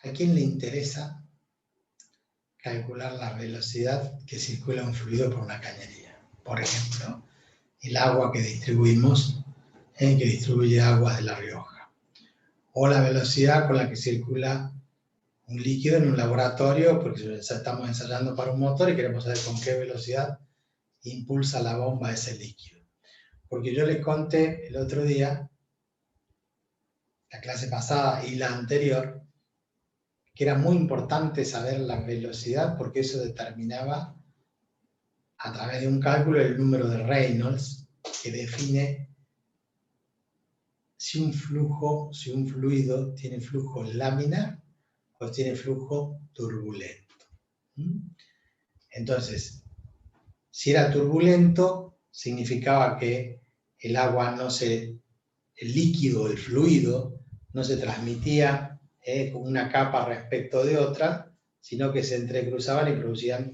¿A quién le interesa calcular la velocidad que circula un fluido por una cañería? Por ejemplo, el agua que distribuimos, que distribuye agua de La Rioja. O la velocidad con la que circula un líquido en un laboratorio, porque estamos ensayando para un motor y queremos saber con qué velocidad impulsa la bomba ese líquido. Porque yo les conté el otro día, la clase pasada y la anterior, que era muy importante saber la velocidad porque eso determinaba a través de un cálculo el número de Reynolds que define si un fluido tiene flujo laminar o tiene flujo turbulento. Entonces, si era turbulento, significaba que el agua el líquido, el fluido, no se transmitía con una capa respecto de otra, sino que se entrecruzaban y producían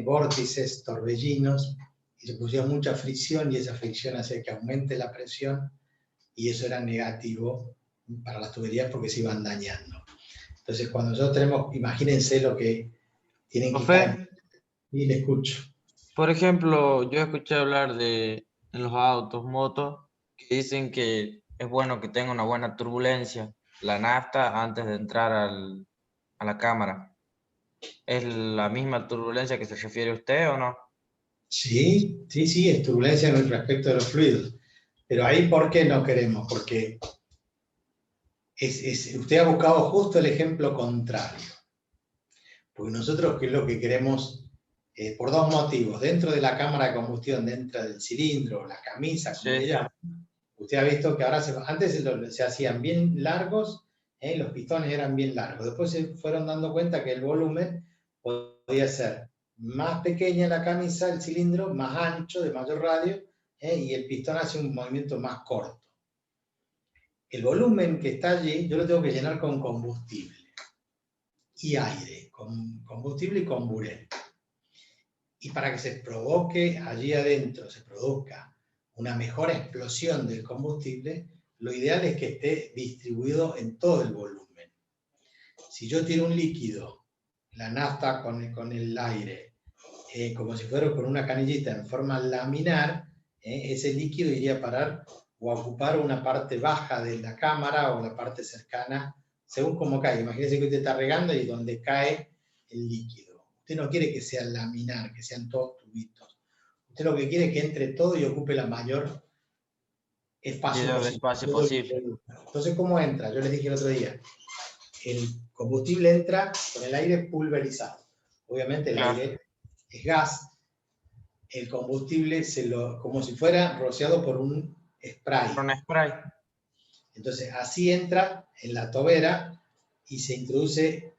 vórtices, torbellinos, y se producía mucha fricción, y esa fricción hacía que aumente la presión, y eso era negativo para las tuberías porque se iban dañando. Entonces, cuando nosotros tenemos, imagínense lo que tienen que estar... Y le escucho. Por ejemplo, yo escuché hablar en los autos, motos, que dicen que es bueno que tenga una buena turbulencia la nafta antes de entrar a la cámara. ¿Es la misma turbulencia que se refiere usted o no? Sí, es turbulencia respecto de los fluidos. Pero ahí, ¿por qué no queremos? Porque usted ha buscado justo el ejemplo contrario. Porque nosotros, ¿qué es lo que queremos? Por dos motivos. Dentro de la cámara de combustión, dentro del cilindro, la camisa, como le llaman, usted ha visto que ahora antes se hacían bien largos, los pistones eran bien largos. Después se fueron dando cuenta que el volumen podía ser más pequeña la camisa, el cilindro, más ancho, de mayor radio, y el pistón hace un movimiento más corto. El volumen que está allí, yo lo tengo que llenar con combustible y aire, con combustible y con burel. Y para que se provoque allí adentro, se produzca una mejor explosión del combustible, lo ideal es que esté distribuido en todo el volumen. Si yo tiro un líquido, la nafta con el aire, como si fuera con una canillita en forma laminar, ese líquido iría a parar o a ocupar una parte baja de la cámara o la parte cercana, según cómo cae. Imagínense que usted está regando y donde cae el líquido. Usted no quiere que sea laminar, que sean todos tubitos. Usted lo que quiere es que entre todo y ocupe la mayor espacio posible. Entonces, ¿cómo entra? Yo les dije el otro día, el combustible entra con el aire pulverizado. Obviamente el aire es gas. El combustible como si fuera rociado por un spray. Por un spray. Entonces, así entra en la tobera y se introduce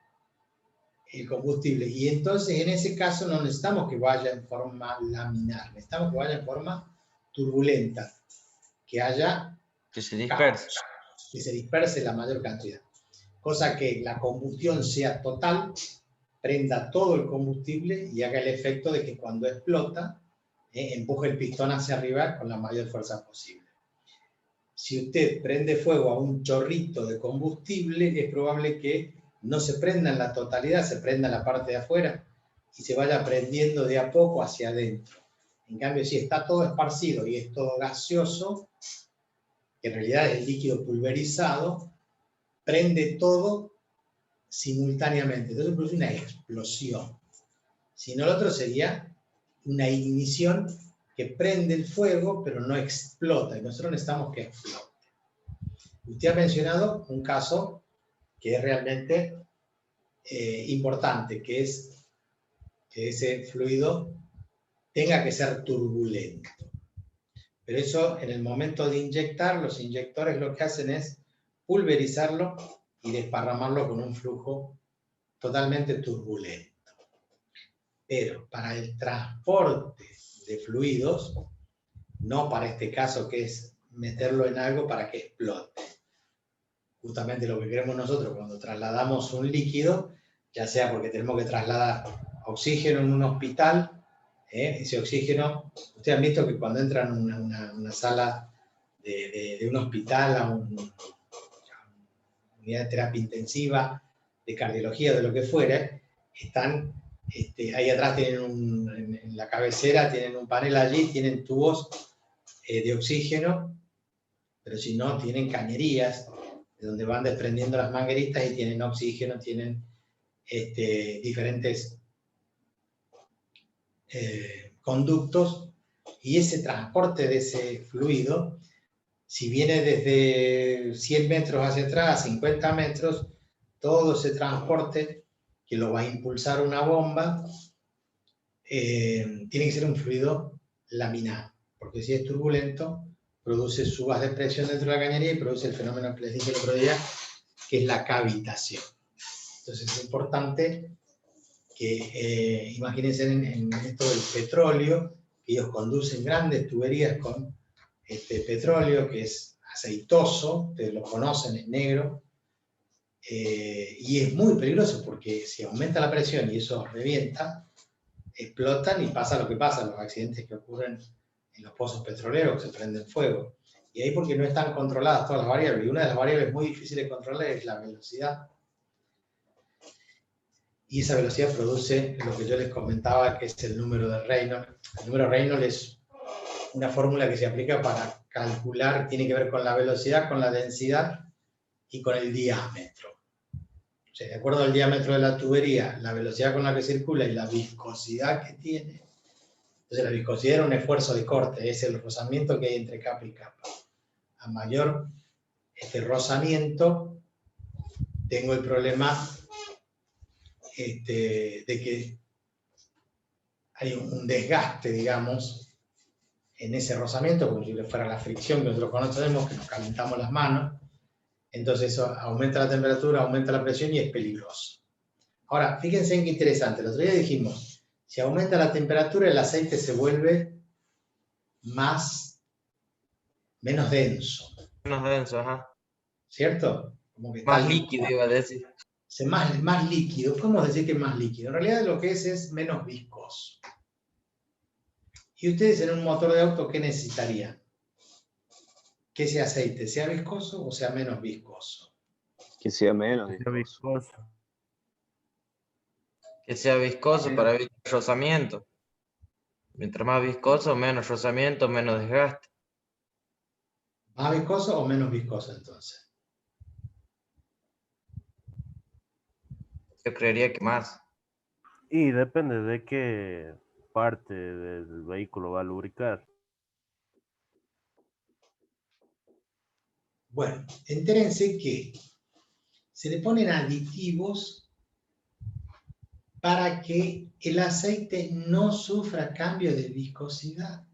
el combustible. Y entonces, en ese caso, no necesitamos que vaya en forma laminar, necesitamos que vaya en forma turbulenta, que haya... Que se disperse. Que se disperse la mayor cantidad. Cosa que la combustión sea total, prenda todo el combustible y haga el efecto de que cuando explota, empuje el pistón hacia arriba con la mayor fuerza posible. Si usted prende fuego a un chorrito de combustible, es probable que no se prenda en la totalidad, se prenda en la parte de afuera y se vaya prendiendo de a poco hacia adentro. En cambio, si está todo esparcido y es todo gaseoso, que en realidad es el líquido pulverizado, prende todo simultáneamente. Entonces produce una explosión. Si no, lo otro sería una ignición que prende el fuego, pero no explota. Y nosotros necesitamos que explote. Usted ha mencionado un caso que es realmente importante, que es que ese fluido tenga que ser turbulento. Pero eso, en el momento de inyectar, los inyectores lo que hacen es pulverizarlo y desparramarlo con un flujo totalmente turbulento. Pero para el transporte de fluidos, no para este caso que es meterlo en algo para que explote. Justamente lo que queremos nosotros cuando trasladamos un líquido, ya sea porque tenemos que trasladar oxígeno en un hospital, ese oxígeno, ustedes han visto que cuando entran a una sala de un hospital, a una unidad de terapia intensiva, de cardiología o de lo que fuera, están, ahí atrás tienen en la cabecera tienen un panel allí, tienen tubos de oxígeno, pero si no, tienen cañerías, de donde van desprendiendo las mangueritas y tienen oxígeno, tienen diferentes conductos, y ese transporte de ese fluido, si viene desde 100 metros hacia atrás, 50 metros, todo ese transporte que lo va a impulsar una bomba, tiene que ser un fluido laminar, porque si es turbulento, produce subas de presión dentro de la cañería y produce el fenómeno que les dije el otro día, que es la cavitación. Entonces es importante que imagínense en esto del petróleo, que ellos conducen grandes tuberías con petróleo que es aceitoso, ustedes lo conocen, es negro, y es muy peligroso porque si aumenta la presión y eso revienta, explotan y pasa lo que pasa, los accidentes que ocurren en los pozos petroleros, que se prenden fuego. Y ahí porque no están controladas todas las variables, y una de las variables muy difíciles de controlar es la velocidad. Y esa velocidad produce lo que yo les comentaba, que es el número de Reynolds. El número de Reynolds es una fórmula que se aplica para calcular, tiene que ver con la velocidad, con la densidad y con el diámetro. O sea, de acuerdo al diámetro de la tubería, la velocidad con la que circula y la viscosidad que tiene. Entonces la viscosidad era un esfuerzo de corte, es el rozamiento que hay entre capa y capa. A mayor rozamiento, tengo el problema de que hay un desgaste, digamos, en ese rozamiento, como si fuera la fricción que nosotros conocemos, que nos calentamos las manos. Entonces eso aumenta la temperatura, aumenta la presión y es peligroso. Ahora, fíjense en qué interesante. El otro día dijimos, si aumenta la temperatura, el aceite se vuelve menos denso. Menos denso, ajá. ¿Cierto? Como que más líquido, iba a decir. Más líquido, podemos decir que es más líquido. En realidad lo que es menos viscoso. ¿Y ustedes en un motor de auto qué necesitarían? Que ese aceite sea viscoso o sea menos viscoso. Que sea menos viscoso. Que sea viscoso para evitar rozamiento. Mientras más viscoso, menos rozamiento, menos desgaste. ¿Más viscoso o menos viscoso entonces? Yo creería que más. Y depende de qué parte del vehículo va a lubricar. Bueno, entérense que se le ponen aditivos para que el aceite no sufra cambio de viscosidad.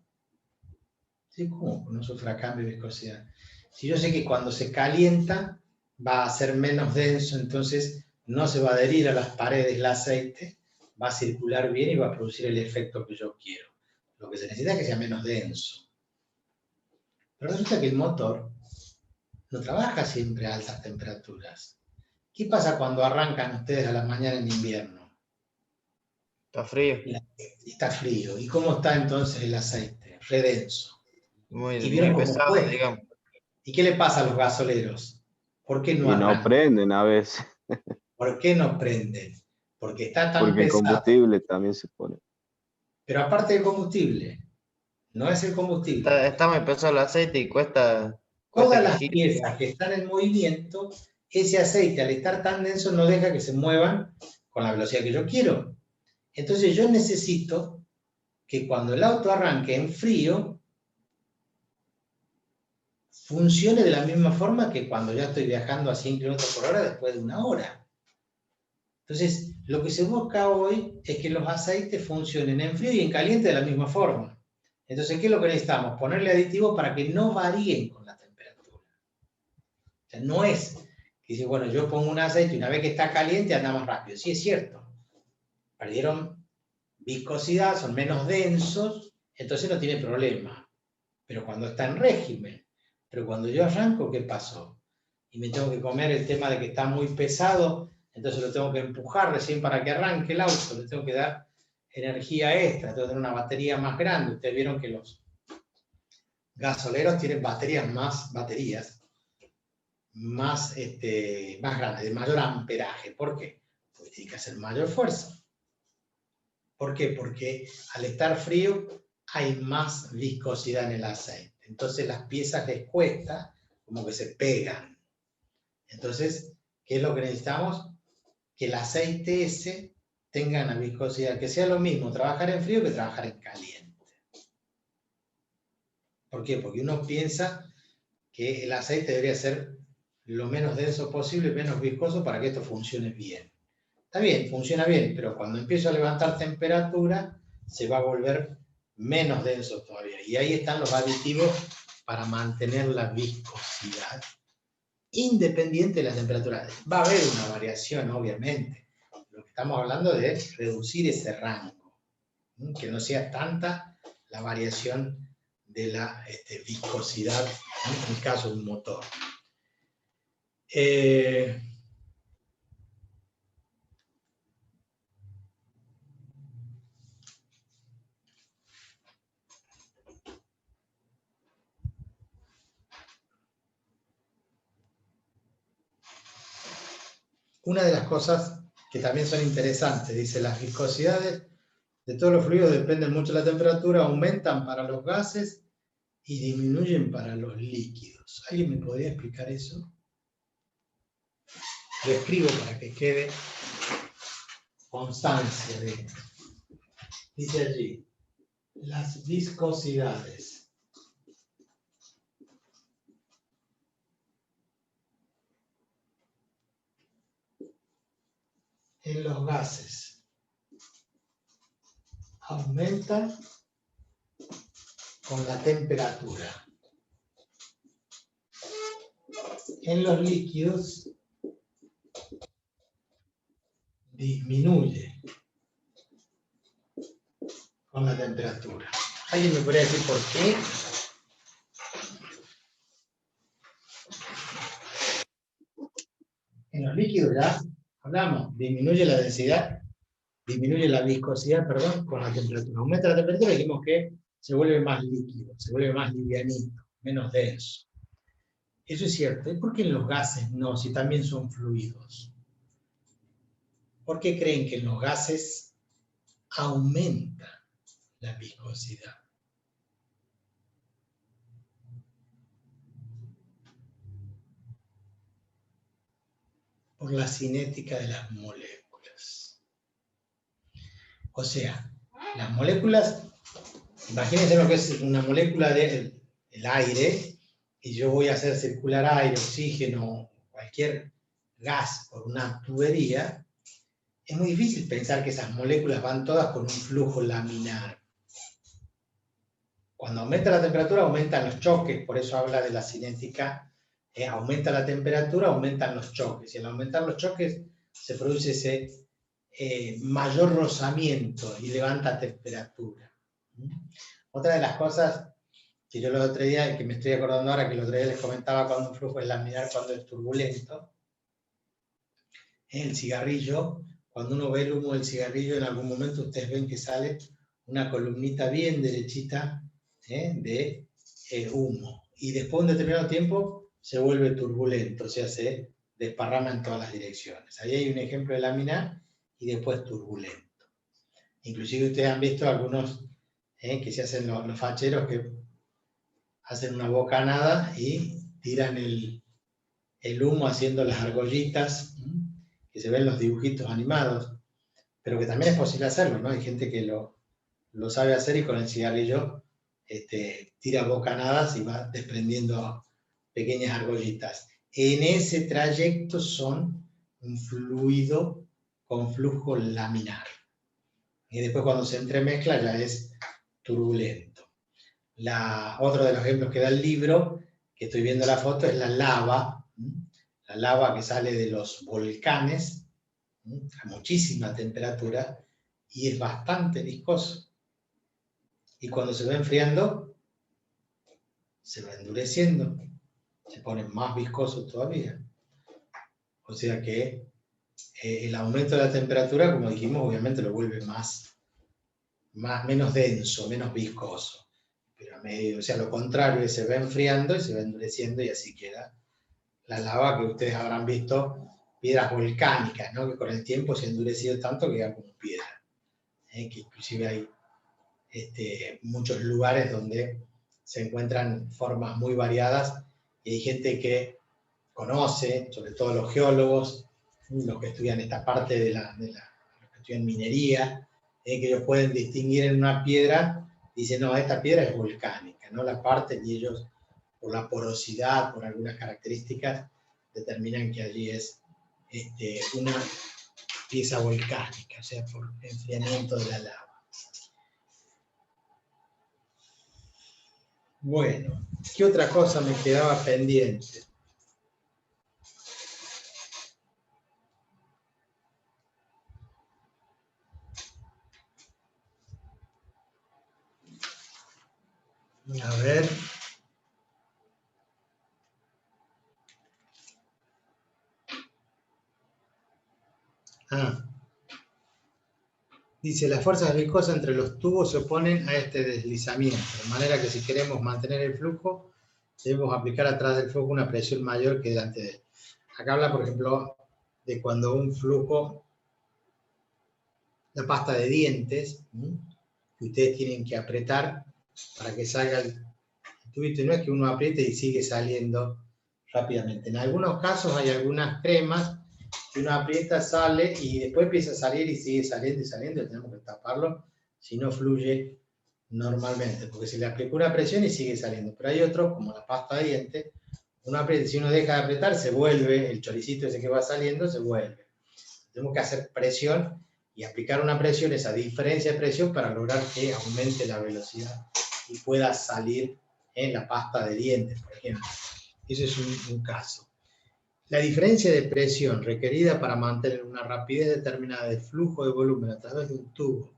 ¿Sí? ¿Cómo no sufra cambio de viscosidad? Si yo sé que cuando se calienta va a ser menos denso, entonces no se va a adherir a las paredes el aceite, va a circular bien y va a producir el efecto que yo quiero. Lo que se necesita es que sea menos denso. Pero resulta que el motor no trabaja siempre a altas temperaturas. ¿Qué pasa cuando arrancan ustedes a la mañana en invierno? Está frío. Está frío. ¿Y cómo está entonces el aceite? Redenso. Muy pesado, cuesta, digamos. ¿Y qué le pasa a los gasoleros? ¿Por qué no arrancan? Y no prenden a veces. ¿Por qué no prenden? Porque está tan Porque pesado. el combustible también se pone. Pero aparte del combustible, no es el combustible. Está muy pesado el aceite y cuesta Todas las que piezas que están en movimiento, ese aceite al estar tan denso no deja que se muevan con la velocidad que yo quiero. Entonces yo necesito que cuando el auto arranque en frío, funcione de la misma forma que cuando ya estoy viajando a 100 km por hora después de una hora. Entonces, lo que se busca hoy es que los aceites funcionen en frío y en caliente de la misma forma. Entonces, ¿qué es lo que necesitamos? Ponerle aditivos para que no varíen con la temperatura. O sea, no es que dice, bueno, yo pongo un aceite y una vez que está caliente anda más rápido. Sí, es cierto. Perdieron viscosidad, son menos densos, entonces no tiene problema. Pero cuando está en régimen, pero cuando yo arranco, ¿qué pasó? Y me tengo que comer el tema de que está muy pesado, entonces lo tengo que empujar recién para que arranque el auto, le tengo que dar energía extra, tengo que tener una batería más grande. Ustedes vieron que los gasoleros tienen baterías más grande, de mayor amperaje. ¿Por qué? Porque tiene que hacer mayor fuerza. ¿Por qué? Porque al estar frío hay más viscosidad en el aceite. Entonces las piezas les cuesta como que se pegan. Entonces, ¿qué es lo que necesitamos? Que el aceite ese tenga una viscosidad, que sea lo mismo trabajar en frío que trabajar en caliente. ¿Por qué? Porque uno piensa que el aceite debería ser lo menos denso posible, menos viscoso para que esto funcione bien. Está bien, funciona bien, pero cuando empiezo a levantar temperatura, se va a volver menos denso todavía. Y ahí están los aditivos para mantener la viscosidad, independiente de la temperatura. Va a haber una variación, obviamente. Lo que estamos hablando es reducir ese rango, que no sea tanta la variación de la viscosidad, en el caso de un motor. Una de las cosas que también son interesantes, dice, las viscosidades de todos los fluidos dependen mucho de la temperatura, aumentan para los gases y disminuyen para los líquidos. ¿Alguien me podría explicar eso? Lo escribo para que quede constancia de esto. Dice allí, las viscosidades en los gases aumentan con la temperatura. En los líquidos disminuye con la temperatura. ¿Alguien me podría decir por qué? En los líquidos ya hablamos, disminuye la densidad, disminuye la viscosidad, perdón, con la temperatura. Aumenta la temperatura y dijimos que se vuelve más líquido, se vuelve más livianito, menos denso. Eso es cierto. ¿Y por qué en los gases no, si también son fluidos? ¿Por qué creen que en los gases aumenta la viscosidad? Por la cinética de las moléculas. O sea, las moléculas, imagínense lo que es una molécula del aire, y yo voy a hacer circular aire, oxígeno, cualquier gas por una tubería. Es muy difícil pensar que esas moléculas van todas con un flujo laminar. Cuando aumenta la temperatura, aumentan los choques, por eso habla de la cinética. Aumenta la temperatura, aumentan los choques. Y al aumentar los choques, se produce ese mayor rozamiento y levanta temperatura. Otra de las cosas que yo el otro día, que me estoy acordando ahora, que el otro día les comentaba cuando un flujo es laminar, cuando es turbulento, el cigarrillo, cuando uno ve el humo del cigarrillo, en algún momento ustedes ven que sale una columnita bien derechita de humo. Y después de un determinado tiempo se vuelve turbulento, o sea, se desparrama en todas las direcciones. Ahí hay un ejemplo de laminar y después turbulento. Inclusive ustedes han visto algunos que se hacen los facheros que hacen una bocanada y tiran el humo haciendo las argollitas, que se ven los dibujitos animados, pero que también es posible hacerlo, ¿no? Hay gente que lo sabe hacer y con el cigarrillo tira bocanadas y va desprendiendo pequeñas argollitas. En ese trayecto son un fluido con flujo laminar. Y después cuando se entremezcla ya es turbulento. Otro de los ejemplos que da el libro, que estoy viendo la foto, es la lava que sale de los volcanes a muchísima temperatura y es bastante viscoso. Y cuando se va enfriando, se va endureciendo, se pone más viscoso todavía. O sea que el aumento de la temperatura, como dijimos, obviamente lo vuelve menos denso, menos viscoso. Pero o sea, lo contrario, se va enfriando y se va endureciendo y así queda la lava que ustedes habrán visto, piedras volcánicas, ¿no? Que con el tiempo se ha endurecido tanto que queda como piedra. Que inclusive hay muchos lugares donde se encuentran formas muy variadas y hay gente que conoce, sobre todo los geólogos, los que estudian esta parte de los que estudian minería, que ellos pueden distinguir en una piedra, dicen, no, esta piedra es volcánica, no la parten y ellos, por la porosidad, por algunas características, determinan que allí es una pieza volcánica, o sea, por enfriamiento de la lava. Bueno, ¿qué otra cosa me quedaba pendiente? A ver. Dice, las fuerzas viscosas entre los tubos se oponen a este deslizamiento, de manera que si queremos mantener el flujo, debemos aplicar atrás del flujo una presión mayor que delante de él. Acá habla, por ejemplo, de cuando un flujo, la pasta de dientes, que ustedes tienen que apretar para que salga el tubito, y no es que uno apriete y sigue saliendo rápidamente. En algunos casos hay algunas cremas que uno aprieta, sale y después empieza a salir y sigue saliendo y saliendo, y tenemos que taparlo si no fluye normalmente, porque se le aplica una presión y sigue saliendo. Pero hay otros, como la pasta de dientes, uno aprieta, si uno deja de apretar, se vuelve, el choricito ese que va saliendo, se vuelve. Tenemos que hacer presión y aplicar una presión, esa diferencia de presión, para lograr que aumente la velocidad y pueda salir en la pasta de dientes, por ejemplo. Ese es un caso. La diferencia de presión requerida para mantener una rapidez determinada de flujo de volumen a través de un tubo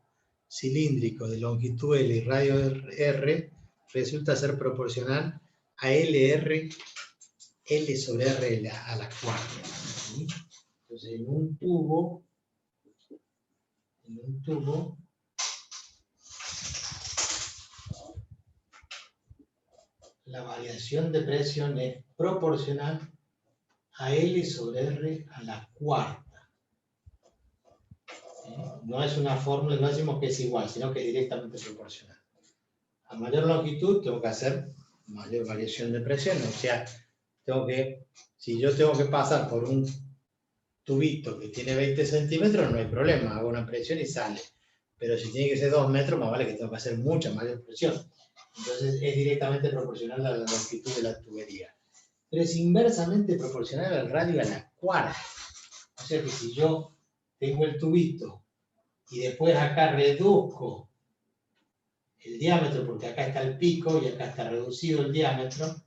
cilíndrico de longitud L y radio R resulta ser proporcional a L sobre R a la cuarta. Entonces, en un tubo, la variación de presión es proporcional a L sobre R a la cuarta. No es una fórmula, no decimos que es igual, sino que es directamente proporcional. A mayor longitud tengo que hacer mayor variación de presión, o sea, si yo tengo que pasar por un tubito que tiene 20 centímetros, no hay problema, hago una presión y sale. Pero si tiene que ser 2 metros, más vale que tengo que hacer mucha mayor presión. Entonces es directamente proporcional a la longitud de la tubería. Pero es inversamente proporcional al radio a la cuarta. O sea que si yo tengo el tubito y después acá reduzco el diámetro, porque acá está el pico y acá está reducido el diámetro,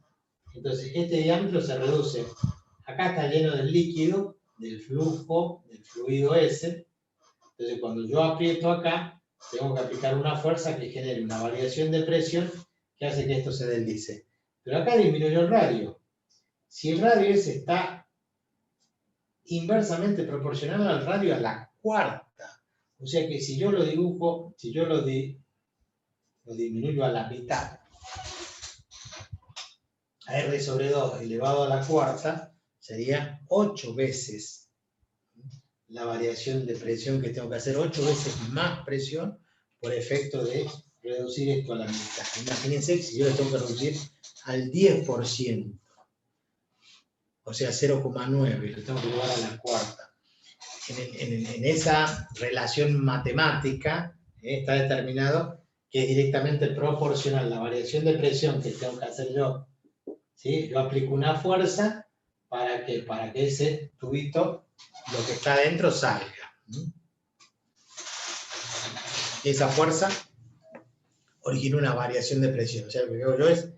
entonces este diámetro se reduce. Acá está lleno del líquido, del flujo, del fluido ese. Entonces cuando yo aprieto acá, tengo que aplicar una fuerza que genere una variación de presión que hace que esto se deslice. Pero acá disminuyó el radio. Si el radio ese está inversamente proporcional al radio a la cuarta, o sea que si yo lo dibujo, si yo lo disminuyo a la mitad, a R sobre 2 elevado a la cuarta, sería 8 veces la variación de presión que tengo que hacer, 8 veces más presión por efecto de reducir esto a la mitad. Imagínense que si yo le tengo que reducir al 10%, o sea, 0,9, lo tengo que llevar a la cuarta. En esa relación matemática está determinado que es directamente proporcional la variación de presión que tengo que hacer yo. ¿Sí? Yo aplico una fuerza para que ese tubito, lo que está adentro, salga. Esa fuerza origina una variación de presión. O sea, lo que hago yo es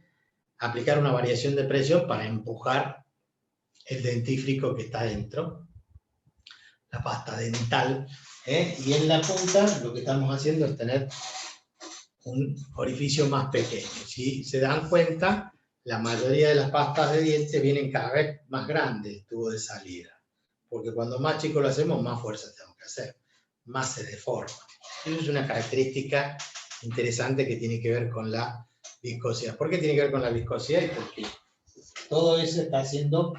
aplicar una variación de presión para empujar el dentífrico que está adentro, la pasta dental, y en la punta lo que estamos haciendo es tener un orificio más pequeño. Si se dan cuenta, la mayoría de las pastas de dientes vienen cada vez más grandes el tubo de salida, porque cuando más chico lo hacemos, más fuerza tenemos que hacer, más se deforma. Eso es una característica interesante que tiene que ver con la viscosidad. ¿Por qué tiene que ver con la viscosidad? Y porque todo eso está haciendo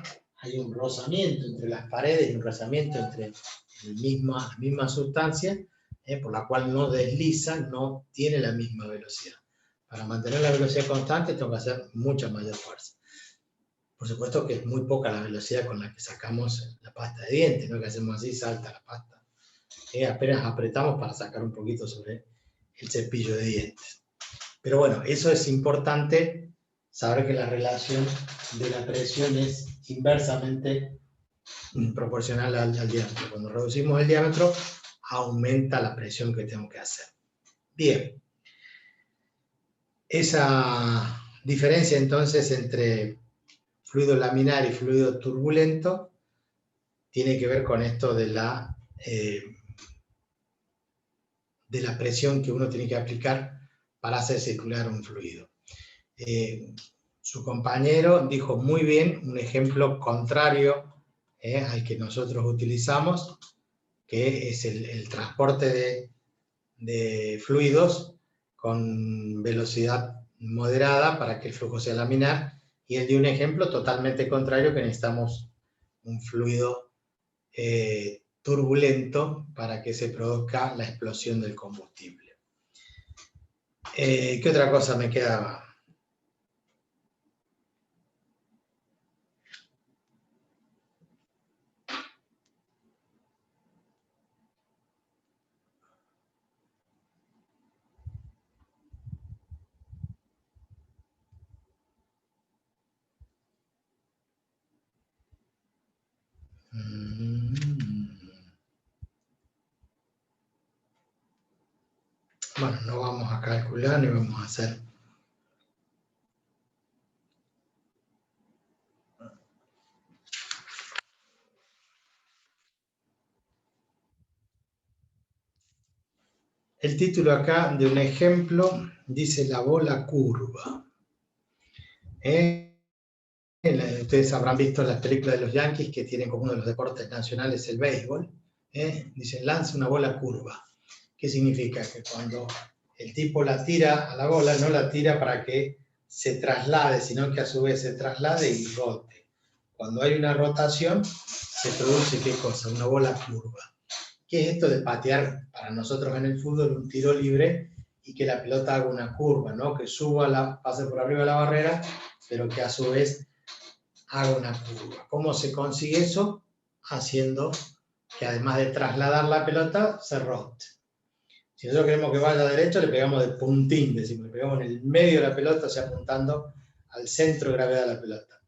hay un rozamiento entre las paredes y un rozamiento entre la misma sustancia, por la cual no desliza, no tiene la misma velocidad. Para mantener la velocidad constante tengo que hacer mucha mayor fuerza. Por supuesto que es muy poca la velocidad con la que sacamos la pasta de dientes, no que hacemos así, salta la pasta. Apenas apretamos para sacar un poquito sobre el cepillo de dientes. Pero bueno, eso es importante, saber que la relación de la presión es inversamente proporcional al diámetro. Cuando reducimos el diámetro, aumenta la presión que tengo que hacer. Bien. Esa diferencia entonces entre fluido laminar y fluido turbulento tiene que ver con esto de la presión que uno tiene que aplicar para hacer circular un fluido. Su compañero dijo muy bien un ejemplo contrario al que nosotros utilizamos, que es el transporte de fluidos con velocidad moderada para que el flujo sea laminar, y él dio un ejemplo totalmente contrario, que necesitamos un fluido turbulento para que se produzca la explosión del combustible. ¿Qué otra cosa me quedaba? Bueno, no vamos a calcular ni vamos a hacer. El título acá de un ejemplo dice la bola curva. Ustedes habrán visto las películas de los Yankees, que tienen como uno de los deportes nacionales el béisbol. Dicen, lanza una bola curva. ¿Qué significa? Que cuando el tipo la tira a la bola, no la tira para que se traslade, sino que a su vez se traslade y rote. Cuando hay una rotación, se produce, ¿qué cosa? Una bola curva. ¿Qué es esto de patear para nosotros en el fútbol un tiro libre y que la pelota haga una curva, ¿no? Que suba, pase por arriba de la barrera, pero que a su vez haga una curva? ¿Cómo se consigue eso? Haciendo que además de trasladar la pelota, se rote. Si nosotros queremos que vaya derecho, le pegamos de puntín, decimos, le pegamos en el medio de la pelota, o sea, apuntando al centro de gravedad de la pelota.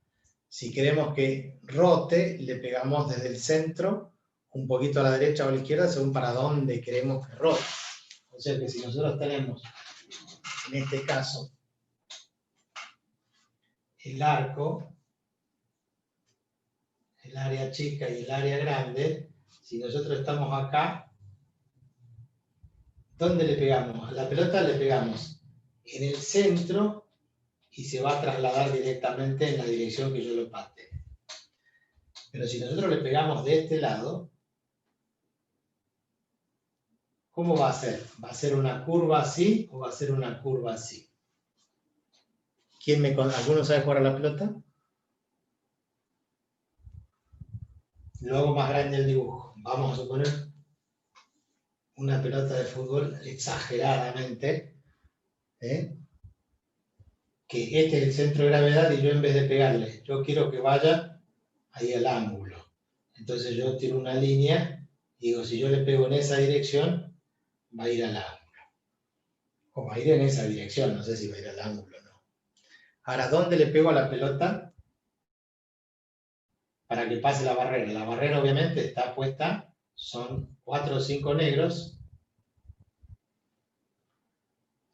Si queremos que rote, le pegamos desde el centro, un poquito a la derecha o a la izquierda, según para dónde queremos que rote. O sea que si nosotros tenemos, en este caso, el arco, el área chica y el área grande, si nosotros estamos acá, ¿dónde le pegamos? A la pelota le pegamos en el centro y se va a trasladar directamente en la dirección que yo lo patee. Pero si nosotros le pegamos de este lado, ¿cómo va a ser? ¿Va a ser una curva así o va a ser una curva así? ¿Alguno sabe jugar a la pelota? Lo hago más grande el dibujo. Vamos a suponer una pelota de fútbol exageradamente, que este es el centro de gravedad y yo, en vez de pegarle, yo quiero que vaya ahí al ángulo. Entonces yo tiro una línea y digo, si yo le pego en esa dirección, va a ir al ángulo. O va a ir en esa dirección, no sé si va a ir al ángulo o no. Ahora, ¿dónde le pego a la pelota para que pase la barrera? La barrera obviamente está puesta, son 4 o 5 negros.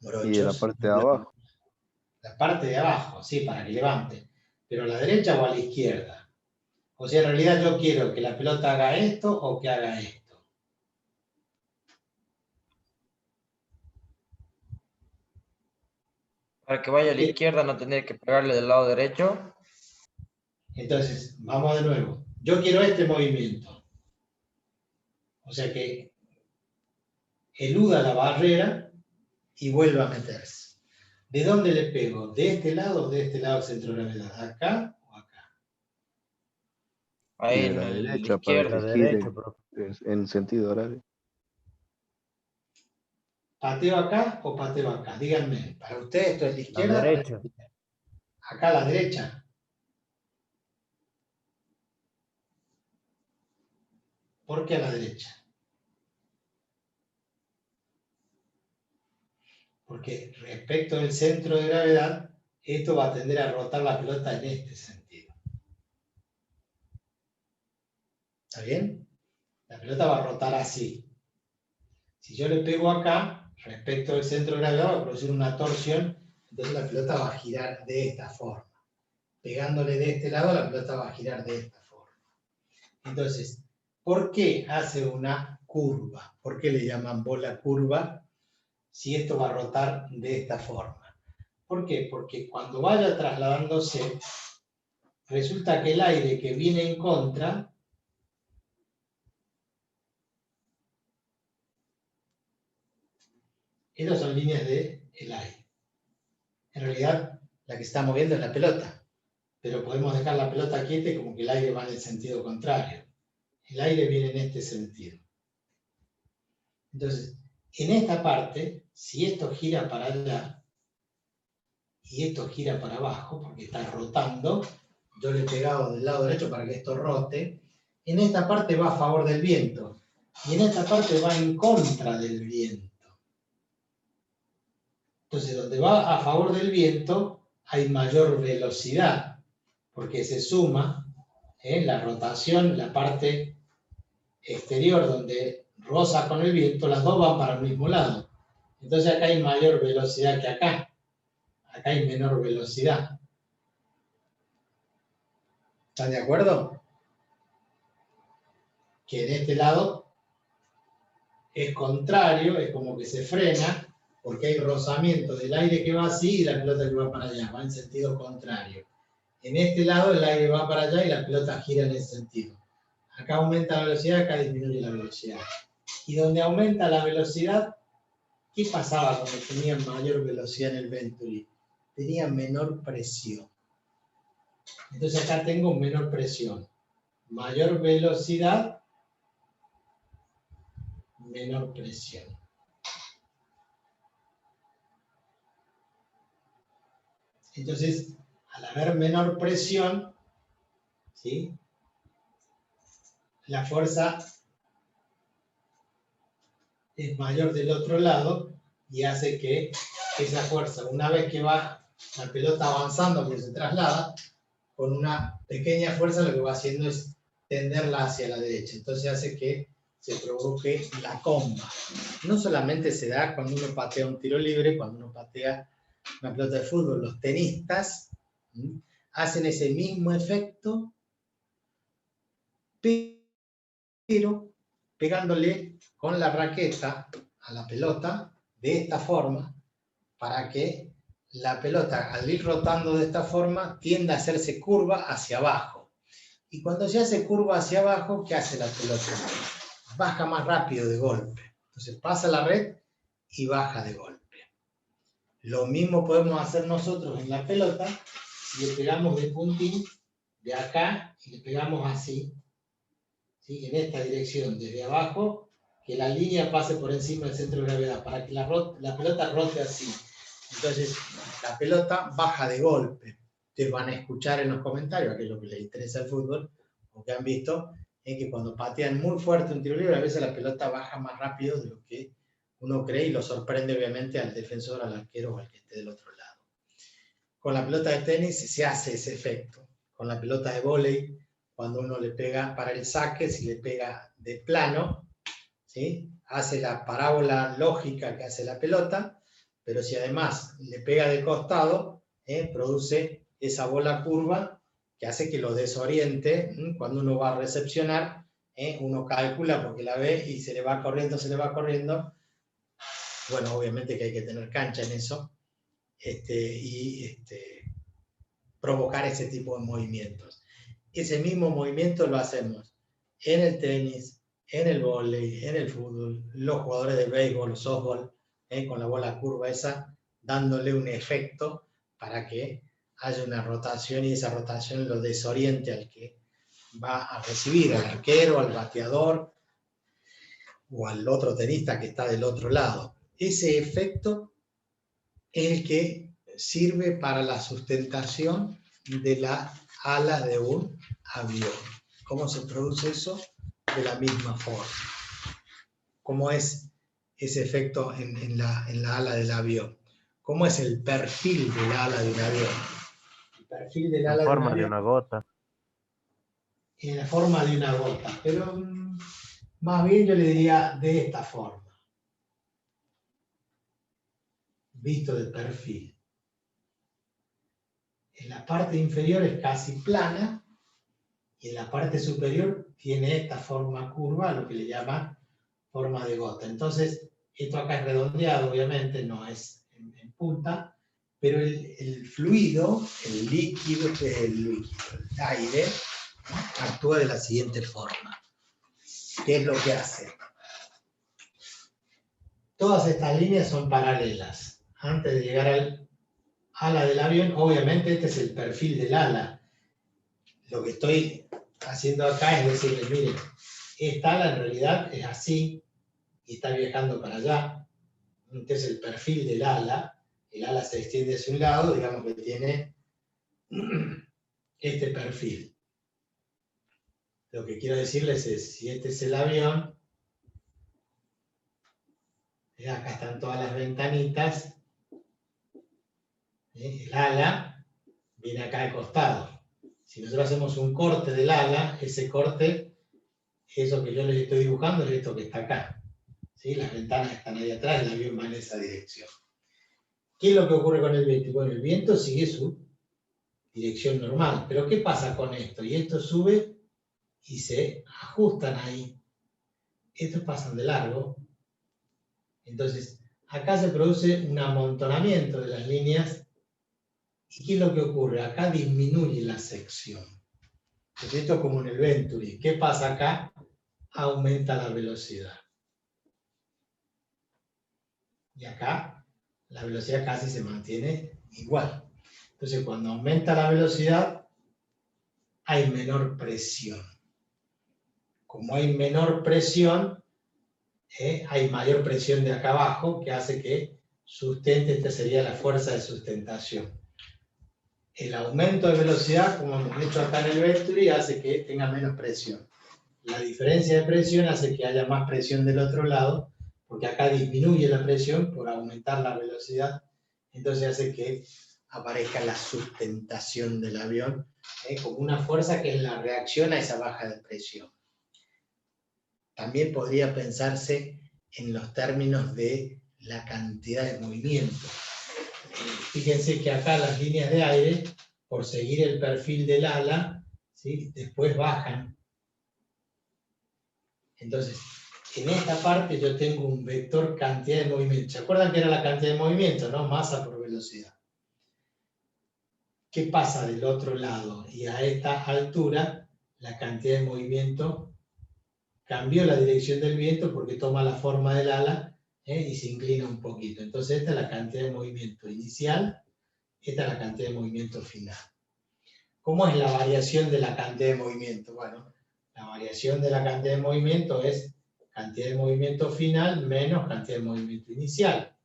Morochos, y de la parte de abajo. La parte de abajo, sí, para que levante. Pero a la derecha o a la izquierda. O sea, en realidad yo quiero que la pelota haga esto o que haga esto. Para que vaya a la izquierda no tener que pegarle del lado derecho. Entonces, vamos de nuevo. Yo quiero este movimiento. O sea que eluda la barrera y vuelva a meterse. ¿De dónde le pego? ¿De este lado o de este lado del centro de gravedad? ¿Acá o acá? Ahí Y de en la el derecha para izquierdo. La que gire derecha, profe. en sentido horario. ¿Pateo acá o pateo acá? Díganme, para ustedes esto es la La izquierda. derecha. Acá a la derecha. ¿Por qué a la derecha? Porque respecto del centro de gravedad, esto va a tender a rotar la pelota en este sentido. ¿Está bien? La pelota va a rotar así. Si yo le pego acá, respecto del centro de gravedad, va a producir una torsión, entonces la pelota va a girar de esta forma. Pegándole de este lado, la pelota va a girar de esta forma. Entonces, ¿por qué hace una curva? ¿Por qué le llaman bola curva si esto va a rotar de esta forma? ¿Por qué? Porque cuando vaya trasladándose, resulta que el aire que viene en contra estas son líneas del aire. En realidad, la que está moviendo es la pelota, pero podemos dejar la pelota quieta y como que el aire va en el sentido contrario. El aire viene en este sentido. Entonces, en esta parte, si esto gira para allá y esto gira para abajo, porque está rotando, yo le he pegado del lado derecho para que esto rote, en esta parte va a favor del viento y en esta parte va en contra del viento. Entonces, donde va a favor del viento, hay mayor velocidad, porque se suma la rotación, la parte exterior donde roza con el viento, las dos van para el mismo lado. Entonces acá hay mayor velocidad que acá. Acá hay menor velocidad. ¿Están de acuerdo? Que en este lado es contrario, es como que se frena, porque hay rozamiento del aire que va así y la pelota que va para allá, va en sentido contrario. En este lado el aire va para allá y la pelota gira en ese sentido. Acá aumenta la velocidad, acá disminuye la velocidad. Y donde aumenta la velocidad, ¿qué pasaba cuando tenían mayor velocidad en el Venturi? Tenían menor presión. Entonces acá tengo menor presión. Mayor velocidad, menor presión. Entonces, al haber menor presión, ¿sí?, la fuerza es mayor del otro lado y hace que esa fuerza, una vez que va la pelota avanzando, que se traslada, con una pequeña fuerza lo que va haciendo es tenderla hacia la derecha. Entonces hace que se provoque la comba. No solamente se da cuando uno patea un tiro libre, cuando uno patea una pelota de fútbol, los tenistas hacen ese mismo efecto, pero pegándole con la raqueta a la pelota de esta forma, para que la pelota, al ir rotando de esta forma, tienda a hacerse curva hacia abajo. Y cuando se hace curva hacia abajo, ¿qué hace la pelota? Baja más rápido de golpe. Entonces pasa la red y baja de golpe. Lo mismo podemos hacer nosotros en la pelota, si le pegamos de puntín, de acá, y le pegamos así, ¿sí?, en esta dirección, desde abajo, que la línea pase por encima del centro de gravedad, para que la pelota rote así. Entonces, la pelota baja de golpe. Ustedes van a escuchar en los comentarios, aquello que les interesa el fútbol, o que han visto, es que cuando patean muy fuerte un tiro libre, a veces la pelota baja más rápido de lo que uno cree y lo sorprende obviamente al defensor, al arquero o al que esté del otro lado. Con la pelota de tenis se hace ese efecto. Con la pelota de vóley, cuando uno le pega para el saque, si le pega de plano, ¿sí?, hace la parábola lógica que hace la pelota, pero si además le pega de costado, produce esa bola curva que hace que lo desoriente. Cuando uno va a recepcionar, uno calcula porque la ve y se le va corriendo. Bueno, obviamente que hay que tener cancha en eso, provocar ese tipo de movimientos. Ese mismo movimiento lo hacemos en el tenis, en el vóley, en el fútbol, los jugadores de béisbol o softball, con la bola curva esa, dándole un efecto para que haya una rotación y esa rotación lo desoriente al que va a recibir al arquero, al bateador o al otro tenista que está del otro lado. Ese efecto es el que sirve para la sustentación de la ala de un avión. ¿Cómo se produce eso? De la misma forma. ¿Cómo es ese efecto en la ala del avión? ¿Cómo es el perfil del ala de un avión? El perfil del ala En de un forma de avión una gota. en la forma de una gota, pero más bien yo le diría de esta forma. Visto de perfil. En la parte inferior es casi plana y en la parte superior tiene esta forma curva, lo que le llaman forma de gota. Entonces, esto acá es redondeado, obviamente, no es en punta, pero el fluido, el líquido, el aire, ¿no? Actúa de la siguiente forma. ¿Qué es lo que hace? Todas estas líneas son paralelas. Antes de llegar al ala del avión, obviamente este es el perfil del ala. Lo que estoy haciendo acá es decirle, miren, esta ala en realidad es así y está viajando para allá. Este es el perfil del ala. El ala se extiende hacia un lado, digamos que tiene este perfil. Lo que quiero decirles es, si este es el avión, acá están todas las ventanitas, el ala viene acá al costado. Si nosotros hacemos un corte del ala, ese corte, eso que yo les estoy dibujando es esto que está acá. ¿Sí? Las ventanas están ahí atrás, el avión va en esa dirección. ¿Qué es lo que ocurre con el viento? Bueno, el viento sigue su dirección normal, pero ¿qué pasa con esto? Y esto sube y se ajustan ahí. Estos pasan de largo. Entonces, acá se produce un amontonamiento de las líneas. ¿Y qué es lo que ocurre? Acá disminuye la sección. Entonces, esto es como en el Venturi. ¿Qué pasa acá? Aumenta la velocidad. Y acá la velocidad casi se mantiene igual. Entonces, cuando aumenta la velocidad, hay menor presión. Como hay menor presión, hay mayor presión de acá abajo que hace que sustente, esta sería la fuerza de sustentación. El aumento de velocidad, como hemos hecho acá en el Venturi, hace que tenga menos presión. La diferencia de presión hace que haya más presión del otro lado, porque acá disminuye la presión por aumentar la velocidad, entonces hace que aparezca la sustentación del avión, como una fuerza que es la reacción a esa baja de presión. También podría pensarse en los términos de la cantidad de movimiento. Fíjense que acá las líneas de aire, por seguir el perfil del ala, ¿sí? Después bajan. Entonces, en esta parte yo tengo un vector cantidad de movimiento. ¿Se acuerdan que era la cantidad de movimiento, no? Masa por velocidad. ¿Qué pasa del otro lado? Y a esta altura, la cantidad de movimiento cambió la dirección del viento porque toma la forma del ala y se inclina un poquito. Entonces esta es la cantidad de movimiento inicial, esta es la cantidad de movimiento final. ¿Cómo es la variación de la cantidad de movimiento? Bueno, la variación de la cantidad de movimiento es cantidad de movimiento final menos cantidad de movimiento inicial.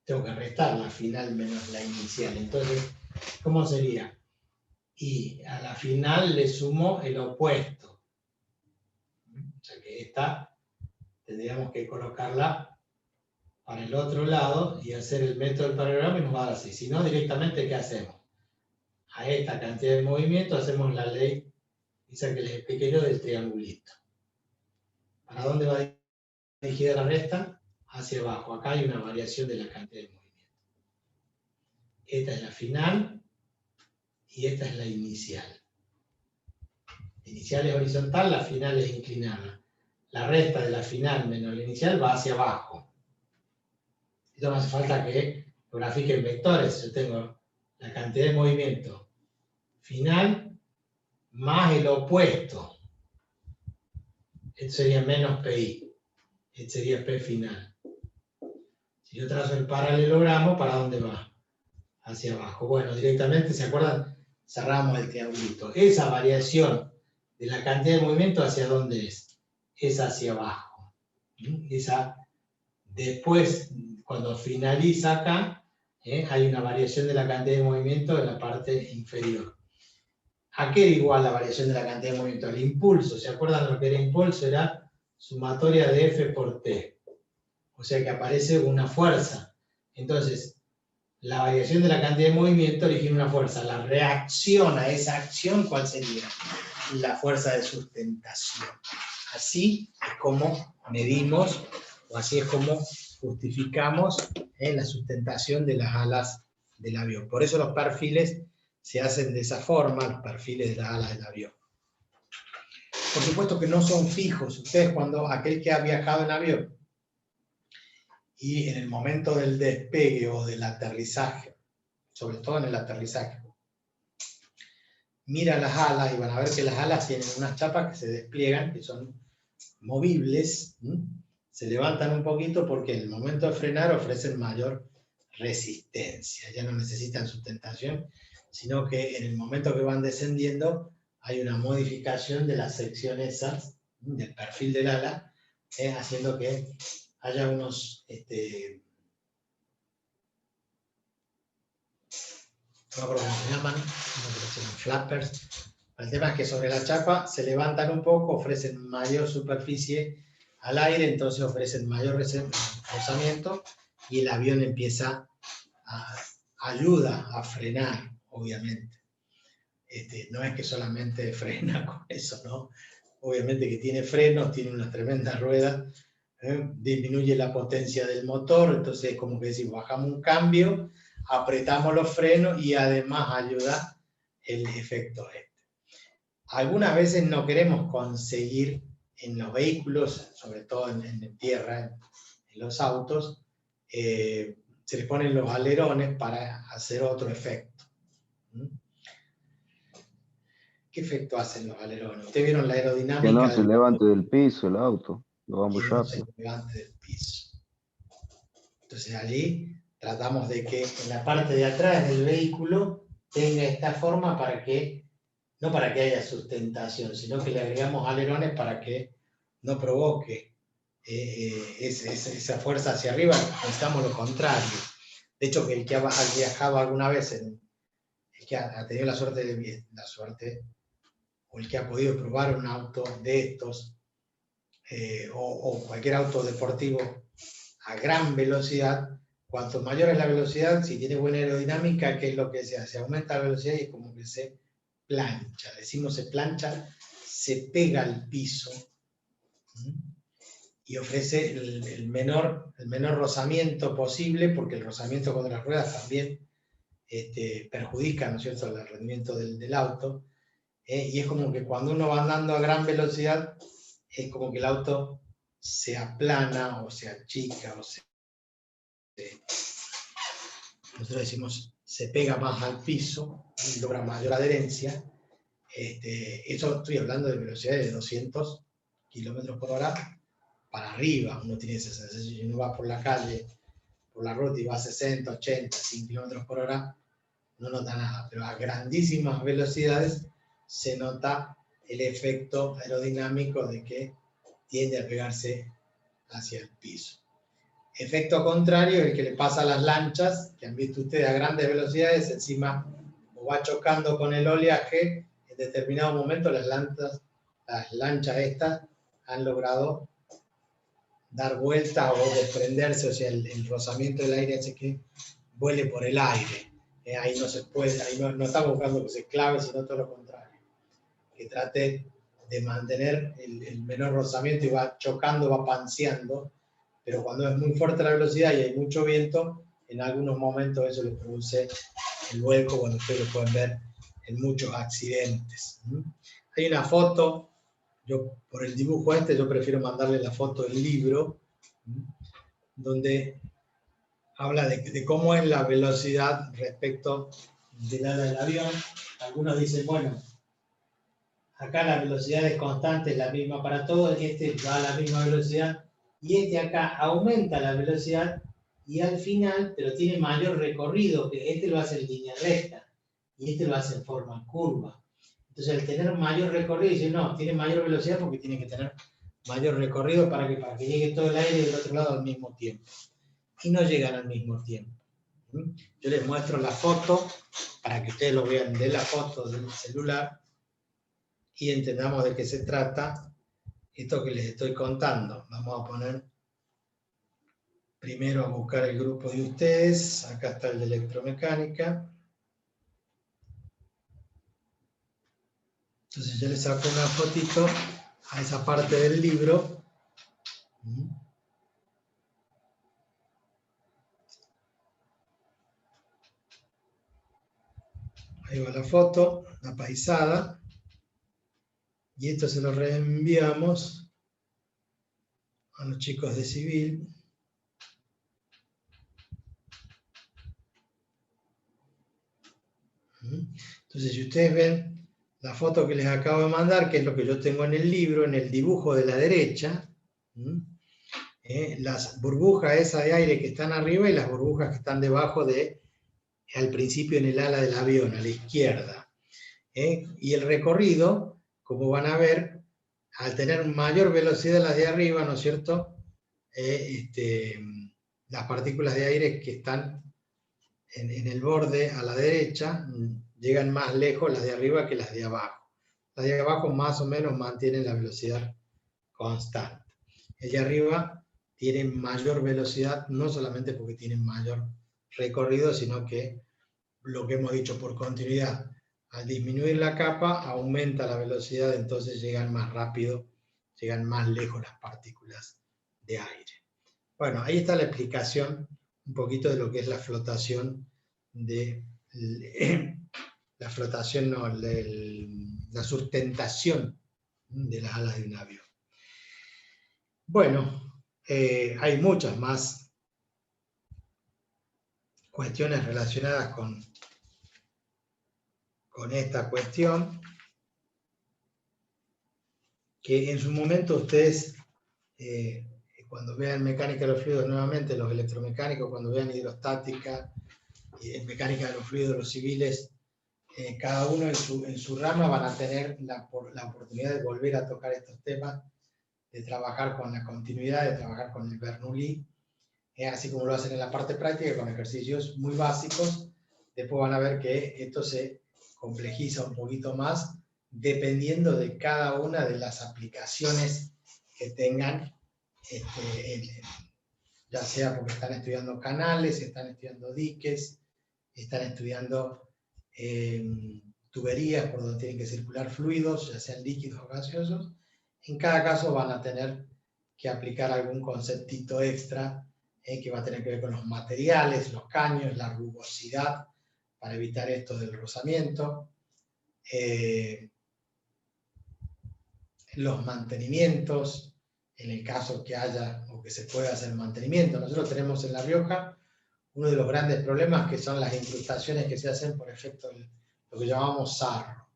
Tengo que restar la final menos la inicial. Entonces, ¿cómo sería? Y a la final le sumo el opuesto. O sea que esta tendríamos que colocarla para el otro lado y hacer el método del paralelogramo y nos va a dar así. Si no, directamente, ¿qué hacemos? A esta cantidad de movimiento hacemos la ley, esa que les expliqué yo, del triangulito. ¿Para dónde va dirigida la recta? Hacia abajo. Acá hay una variación de la cantidad de movimiento. Esta es la final y esta es la inicial. La inicial es horizontal, la final es inclinada. La recta de la final menos la inicial va hacia abajo. Esto no hace falta que lo grafique en vectores. Yo tengo la cantidad de movimiento final más el opuesto. Esto sería menos PI. Este sería P final. Si yo trazo el paralelogramo, ¿para dónde va? Hacia abajo. Bueno, directamente, ¿se acuerdan? cerramos el triangulito. Esa variación de la cantidad de movimiento, ¿hacia dónde es? Es hacia abajo. Esa, después, cuando finaliza acá, hay una variación de la cantidad de movimiento en la parte inferior. ¿A qué era igual la variación de la cantidad de movimiento? El impulso. ¿Se acuerdan lo que era impulso? Era sumatoria de F por T. O sea que aparece una fuerza. Entonces, la variación de la cantidad de movimiento origina una fuerza. La reacción a esa acción, ¿cuál sería? La fuerza de sustentación. Así es como medimos, o así es como justificamos la sustentación de las alas del avión. Por eso los perfiles se hacen de esa forma, los perfiles de las alas del avión. Por supuesto que no son fijos. Ustedes, cuando aquel que ha viajado en avión y en el momento del despegue o del aterrizaje, sobre todo en el aterrizaje, mira las alas y van a ver que las alas tienen unas chapas que se despliegan, que son movibles, se levantan un poquito porque en el momento de frenar ofrecen mayor resistencia, ya no necesitan sustentación, sino que en el momento que van descendiendo hay una modificación de las secciones esas, del perfil del ala, haciendo que haya unos, no me acuerdo cómo se llaman, flappers. El tema es que sobre la chapa se levantan un poco, ofrecen mayor superficie al aire, entonces ofrecen mayor rozamiento y el avión empieza ayuda a frenar, obviamente. No es que solamente frena con eso, ¿no? Obviamente que tiene frenos, tiene una tremenda rueda, disminuye la potencia del motor, entonces como que decimos, bajamos un cambio, apretamos los frenos y además ayuda el efecto este. Algunas veces no queremos conseguir en los vehículos, sobre todo en tierra, en los autos, se les ponen los alerones para hacer otro efecto. ¿Qué efecto hacen los alerones? ¿Ustedes vieron la aerodinámica? Que no se levante del piso el auto, lo va muy rápido. No se levante del piso. Entonces allí tratamos de que en la parte de atrás del vehículo tenga esta forma para que, no para que haya sustentación, sino que le agregamos alerones para que no provoque esa fuerza hacia arriba. Necesitamos lo contrario. De hecho, que el que ha viajado alguna vez, el que ha tenido la suerte, o el que ha podido probar un auto de estos, o cualquier auto deportivo a gran velocidad, cuanto mayor es la velocidad, si tiene buena aerodinámica, ¿qué es lo que se hace? Aumenta la velocidad y es como que se plancha. Decimos se plancha, se pega al piso y ofrece el menor rozamiento posible, porque el rozamiento contra las ruedas también perjudica, ¿no es cierto?, el rendimiento del auto. Y es como que cuando uno va andando a gran velocidad, es como que el auto se aplana o se achica o nosotros decimos se pega más al piso y logra mayor adherencia. Eso estoy hablando de velocidades de 200 kilómetros por hora para arriba. Uno tiene esa sensación, si uno va por la calle, por la ruta y va a 60, 80, 100 kilómetros por hora, no nota nada, pero a grandísimas velocidades se nota el efecto aerodinámico de que tiende a pegarse hacia el piso. Efecto contrario, el que le pasa a las lanchas, que han visto ustedes a grandes velocidades, encima o va chocando con el oleaje, en determinado momento las lanchas estas han logrado dar vueltas o desprenderse, o sea, el rozamiento del aire hace que vuele por el aire. Ahí no se puede, ahí no estamos buscando que se clave, sino todo lo contrario. Que trate de mantener el menor rozamiento y va chocando, va panseando, pero cuando es muy fuerte la velocidad y hay mucho viento, en algunos momentos eso le produce el vuelco, cuando ustedes lo pueden ver en muchos accidentes. Hay una foto, yo por el dibujo yo prefiero mandarle la foto del libro, donde habla de cómo es la velocidad respecto del ala del avión. Algunos dicen, bueno, acá la velocidad es constante, es la misma para todos, este va a la misma velocidad, y este acá aumenta la velocidad, y al final, pero tiene mayor recorrido, que este lo hace en línea recta. y este lo hace en forma curva. Entonces, al tener mayor recorrido, dice, no, tiene mayor velocidad porque tiene que tener mayor recorrido para que llegue todo el aire del otro lado al mismo tiempo. Y no llegan al mismo tiempo. Yo les muestro la foto para que ustedes lo vean de la foto del celular y entendamos de qué se trata esto que les estoy contando. Vamos a poner primero a buscar el grupo de ustedes. Acá está el de electromecánica. Entonces yo les saco una fotito a esa parte del libro. Ahí va la foto, la paisada. Y esto se lo reenviamos a los chicos de civil. Entonces, si ustedes ven la foto que les acabo de mandar, que es lo que yo tengo en el libro, en el dibujo de la derecha, las burbujas esas de aire que están arriba y las burbujas que están debajo al principio en el ala del avión, a la izquierda. Y el recorrido, como van a ver, al tener mayor velocidad las de arriba, ¿no es cierto? Las partículas de aire que están en el borde a la derecha llegan más lejos las de arriba que las de abajo. Las de abajo más o menos mantienen la velocidad constante. El de arriba tiene mayor velocidad, no solamente porque tienen mayor recorrido, sino que lo que hemos dicho por continuidad, al disminuir la capa aumenta la velocidad, entonces llegan más rápido, llegan más lejos las partículas de aire. Bueno, ahí está la explicación un poquito de lo que es la flotación la sustentación de las alas de un avión. Bueno, hay muchas más cuestiones relacionadas con esta cuestión, que en su momento ustedes, cuando vean mecánica de los fluidos nuevamente, los electromecánicos, cuando vean hidrostática, mecánica de los fluidos, los civiles, cada uno en su rama van a tener la oportunidad de volver a tocar estos temas, de trabajar con la continuidad, de trabajar con el Bernoulli, así como lo hacen en la parte práctica, con ejercicios muy básicos. Después van a ver que esto se complejiza un poquito más, dependiendo de cada una de las aplicaciones que tengan, ya sea porque están estudiando canales, están estudiando diques, están estudiando tuberías por donde tienen que circular fluidos, ya sean líquidos o gaseosos. En cada caso van a tener que aplicar algún conceptito extra que va a tener que ver con los materiales, los caños, la rugosidad, para evitar esto del rozamiento, los mantenimientos, en el caso que haya o que se pueda hacer mantenimiento. Nosotros tenemos en La Rioja uno de los grandes problemas que son las incrustaciones que se hacen por efecto de lo que llamamos sarro.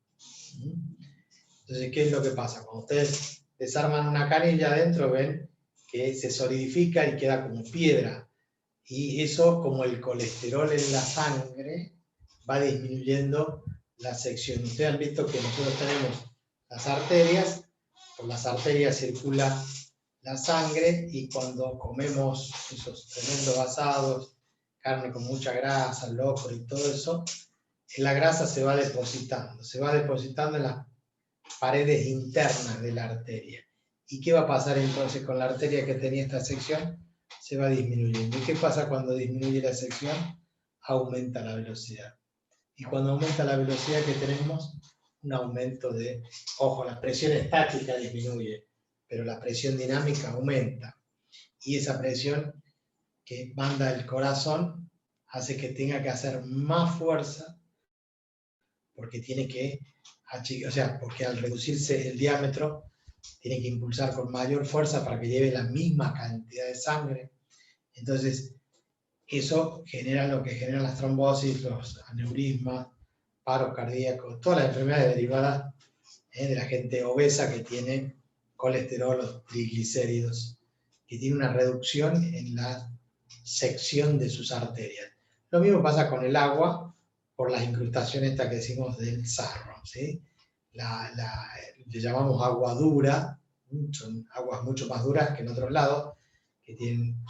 Entonces, ¿qué es lo que pasa? Cuando ustedes desarman una canilla adentro, ven que se solidifica y queda como piedra. Y eso, como el colesterol en la sangre, va disminuyendo la sección. Ustedes han visto que nosotros tenemos las arterias, por las arterias circula la sangre, y cuando comemos esos tremendos asados, carne con mucha grasa, locro y todo eso, la grasa se va depositando en las paredes internas de la arteria. ¿Y qué va a pasar entonces con la arteria que tenía esta sección? Se va disminuyendo. ¿Y qué pasa cuando disminuye la sección? Aumenta la velocidad. Y cuando aumenta la velocidad que tenemos, un aumento de, ojo, la presión estática disminuye, pero la presión dinámica aumenta. Y esa presión que manda el corazón hace que tenga que hacer más fuerza, porque tiene que, porque al reducirse el diámetro, tiene que impulsar con mayor fuerza para que lleve la misma cantidad de sangre. Entonces, eso genera lo que generan las trombosis, los aneurismas, paros cardíacos, todas las enfermedades derivadas de la gente obesa que tiene colesterol o triglicéridos, que tiene una reducción en la sección de sus arterias. Lo mismo pasa con el agua, por las incrustaciones estas que decimos del sarro, ¿sí? Le llamamos agua dura, son aguas mucho más duras que en otros lados, que tienen,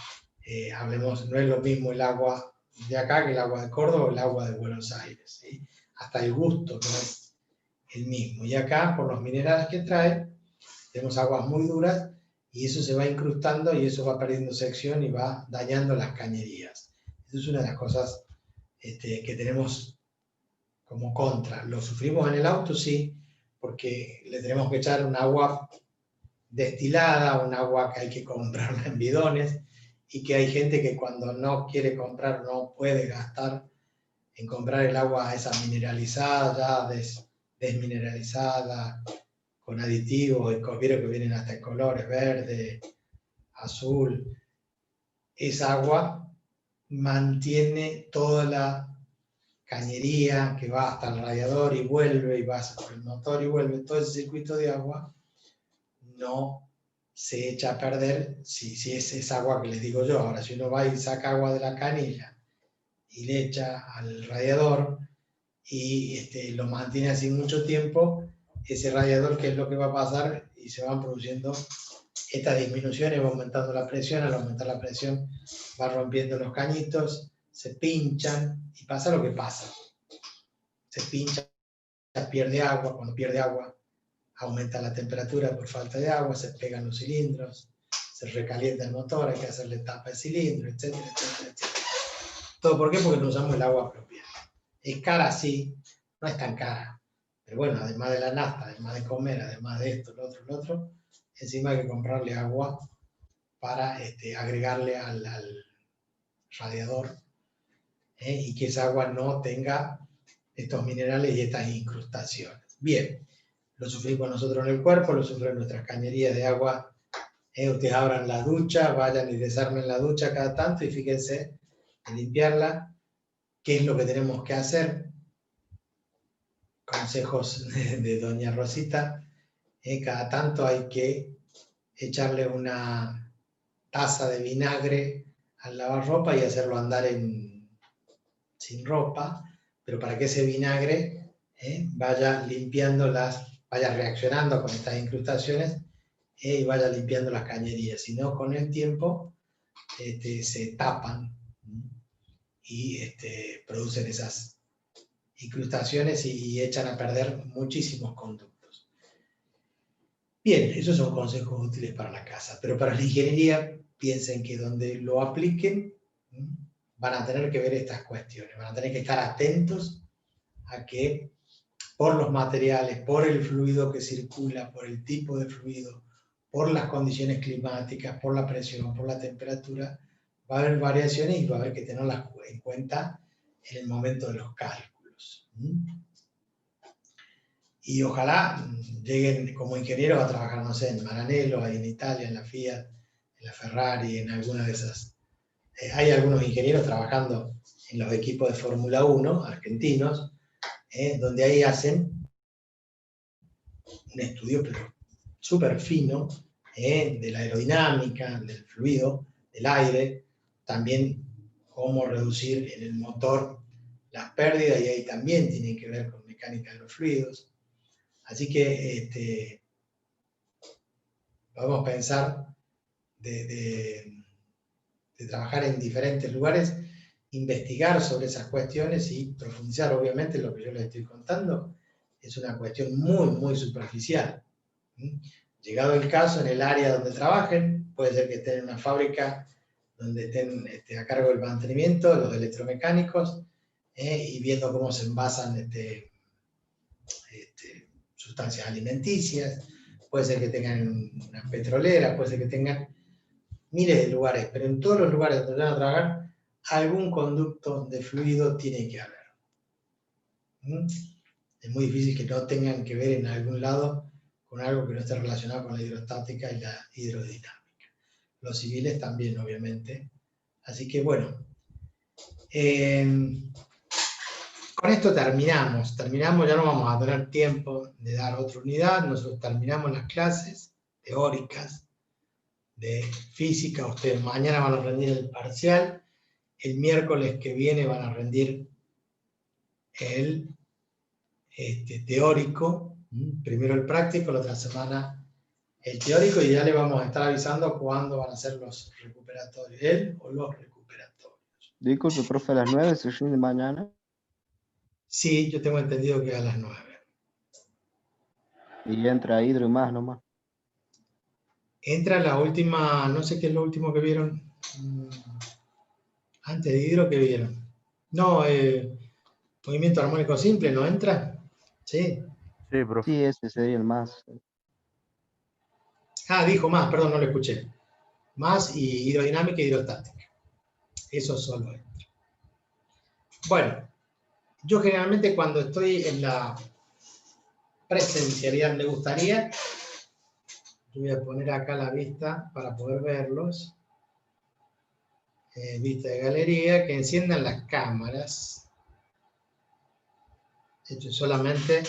hablemos, no es lo mismo el agua de acá que el agua de Córdoba o el agua de Buenos Aires, ¿sí? Hasta el gusto no es el mismo. Y acá, por los minerales que trae, tenemos aguas muy duras y eso se va incrustando y eso va perdiendo sección y va dañando las cañerías. Esa es una de las cosas que tenemos como contra. ¿Lo sufrimos en el auto? Sí, porque le tenemos que echar un agua destilada, un agua que hay que comprarla en bidones y que hay gente que cuando no quiere comprar no puede gastar en comprar el agua esa mineralizada, ya desmineralizada, con aditivos, vieron que vienen hasta en colores, verde, azul. Esa agua mantiene toda la cañería que va hasta el radiador y vuelve, y va por el motor y vuelve, todo ese circuito de agua no se echa a perder si es esa agua que les digo yo. Ahora, si uno va y saca agua de la canilla y le echa al radiador y lo mantiene así mucho tiempo, ese radiador, ¿qué es lo que va a pasar? Y se van produciendo estas disminuciones, va aumentando la presión, al aumentar la presión va rompiendo los cañitos, se pinchan y pasa lo que pasa. Se pincha, pierde agua, cuando pierde agua aumenta la temperatura por falta de agua, se pegan los cilindros, se recalienta el motor, hay que hacerle tapa de cilindro, etcétera, etcétera, etcétera. ¿Todo por qué? Porque no usamos el agua apropiada. Es cara, sí, no es tan cara. Pero bueno, además de la nafta, además de comer, además de esto, lo otro, encima hay que comprarle agua para agregarle al radiador y que esa agua no tenga estos minerales y estas incrustaciones. Bien, lo sufrimos nosotros en el cuerpo, lo sufren nuestras cañerías de agua. Ustedes abran la ducha, vayan y desarmen la ducha cada tanto y fíjense en limpiarla. ¿Qué es lo que tenemos que hacer? Consejos de doña Rosita. Cada tanto hay que echarle una taza de vinagre al lavarropa y hacerlo andar sin ropa, pero para que ese vinagre vaya limpiando vaya reaccionando con estas incrustaciones y vaya limpiando las cañerías. Si no, con el tiempo se tapan y producen esas incrustaciones y echan a perder muchísimos conductos. Bien, esos son consejos útiles para la casa, pero para la ingeniería piensen que donde lo apliquen van a tener que ver estas cuestiones, van a tener que estar atentos a que por los materiales, por el fluido que circula, por el tipo de fluido, por las condiciones climáticas, por la presión, por la temperatura, va a haber variaciones y va a haber que tenerlas en cuenta en el momento de los cálculos. Y ojalá lleguen como ingenieros a trabajar, no sé, en Maranello, ahí en Italia, en la Fiat, en la Ferrari, en alguna de esas. Hay algunos ingenieros trabajando en los equipos de Fórmula 1, argentinos, donde ahí hacen un estudio pero súper fino de la aerodinámica, del fluido, del aire, también cómo reducir en el motor las pérdidas, y ahí también tienen que ver con mecánica de los fluidos. Así que podemos pensar de trabajar en diferentes lugares, investigar sobre esas cuestiones y profundizar. Obviamente lo que yo les estoy contando es una cuestión muy, muy superficial. Llegado el caso, en el área donde trabajen, puede ser que estén en una fábrica donde estén a cargo del mantenimiento, los electromecánicos, y viendo cómo se envasan sustancias alimenticias, puede ser que tengan una petrolera, puede ser que tengan miles de lugares, pero en todos los lugares donde van a trabajar, algún conducto de fluido tiene que haber. Es muy difícil que no tengan que ver en algún lado con algo que no esté relacionado con la hidrostática y la hidrodinámica. Los civiles también, obviamente. Así que bueno, con esto terminamos, ya no vamos a tener tiempo de dar otra unidad, nosotros terminamos las clases teóricas de física, ustedes mañana van a rendir el parcial, el miércoles que viene van a rendir el teórico, primero el práctico, la otra semana el teórico, y ya le vamos a estar avisando cuándo van a ser los recuperatorios, él o los recuperatorios. Disculpe, profe, a las 9 se rinde mañana. Sí, yo tengo entendido que a las 9. Y entra Hidro y más nomás. Entra la última, no sé qué es lo último que vieron. Antes de Hidro, ¿qué vieron? No, movimiento armónico simple, ¿no entra? Sí. Sí, profe. Sí, ese sería el más. Ah, dijo más, perdón, no lo escuché. Más y hidrodinámica y hidrostática. Eso solo entra. Bueno, yo generalmente cuando estoy en la presencialidad me gustaría, yo voy a poner acá la vista para poder verlos, vista de galería, que enciendan las cámaras. Esto es solamente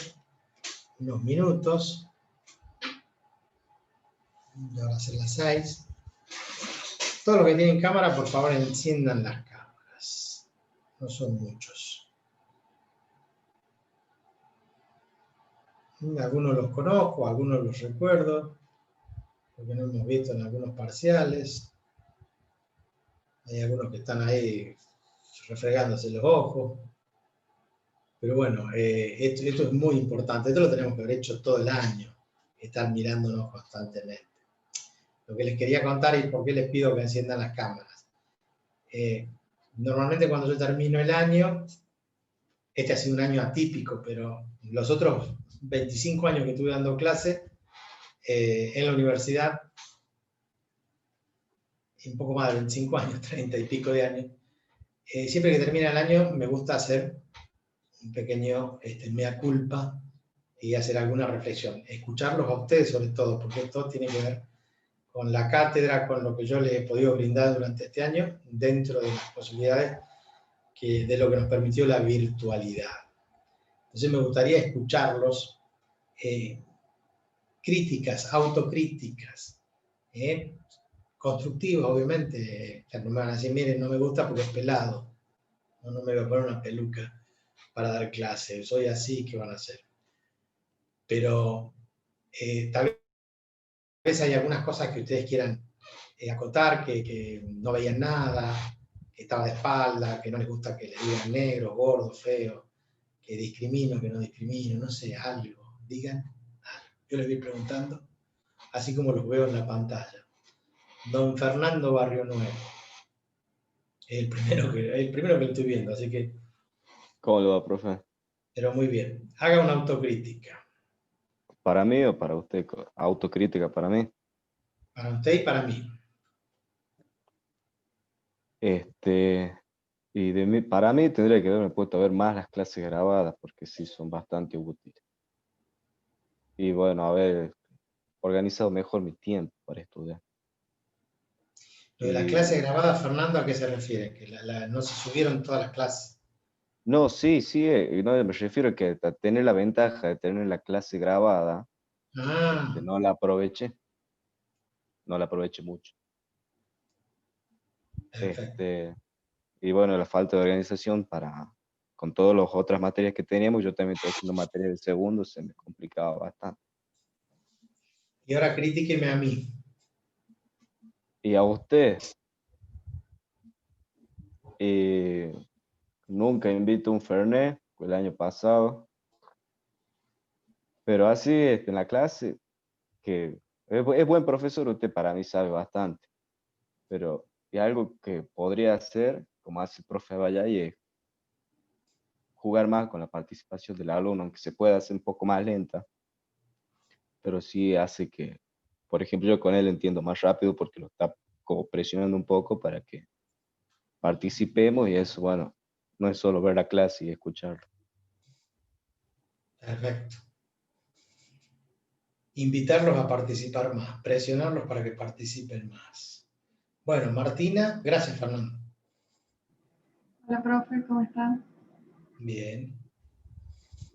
unos minutos. Ya van a ser las 6. Todos los que tienen cámara, por favor, enciendan las cámaras. No son muchos. Algunos los conozco, algunos los recuerdo, porque no hemos visto en algunos parciales. Hay algunos que están ahí refregándose los ojos. Pero bueno, esto es muy importante. Esto lo tenemos que haber hecho todo el año, estar mirándonos constantemente. Lo que les quería contar y por qué les pido que enciendan las cámaras. Normalmente cuando yo termino el año, este ha sido un año atípico, pero los otros 25 años que estuve dando clase en la universidad, un poco más de 25 años, 30 y pico de años, siempre que termina el año me gusta hacer un pequeño mea culpa y hacer alguna reflexión. Escucharlos a ustedes sobre todo, porque esto tiene que ver con la cátedra, con lo que yo les he podido brindar durante este año, dentro de las posibilidades de lo que nos permitió la virtualidad. Entonces me gustaría escucharlos, críticas, autocríticas, constructivas, obviamente. No me van a decir, miren, no me gusta porque es pelado, no me voy a poner una peluca para dar clase, soy así, ¿qué van a hacer? Pero tal vez hay algunas cosas que ustedes quieran acotar, que no veían nada, que estaba de espalda, que no les gusta que les digan negro, gordo, feo, que discrimino, que no discrimino, no sé, algo, digan algo. Yo les voy preguntando, así como los veo en la pantalla. Don Fernando Barrio Nuevo, es el primero que lo estoy viendo, así que... ¿Cómo lo va, profe? Pero muy bien, haga una autocrítica. ¿Para mí o para usted? Autocrítica para mí. Para usted y para mí. Para mí tendría que haberme puesto a ver más las clases grabadas, porque sí son bastante útiles. Y bueno, haber organizado mejor mi tiempo para estudiar. Lo de las clases grabadas, Fernando, ¿a qué se refiere? Que no se subieron todas las clases. No, sí, no, me refiero a que a tener la ventaja de tener la clase grabada, no la aproveché mucho. Perfecto. Y bueno, la falta de organización con todas las otras materias que teníamos, yo también estoy haciendo materias de segundo, se me complicaba bastante. Y ahora critíqueme a mí. Y a usted, nunca invito un Fernet, fue el año pasado, pero así en la clase, que es buen profesor, usted para mí sabe bastante, pero y algo que podría hacer, como hace el profe Vallay, es jugar más con la participación del alumno, aunque se pueda hacer un poco más lenta, pero sí hace que, por ejemplo, yo con él entiendo más rápido porque lo está como presionando un poco para que participemos y eso, bueno, no es solo ver la clase y escucharlo. Perfecto. Invitarlos a participar más, presionarlos para que participen más. Bueno, Martina, gracias, Fernando. Hola, profe, ¿cómo están? Bien.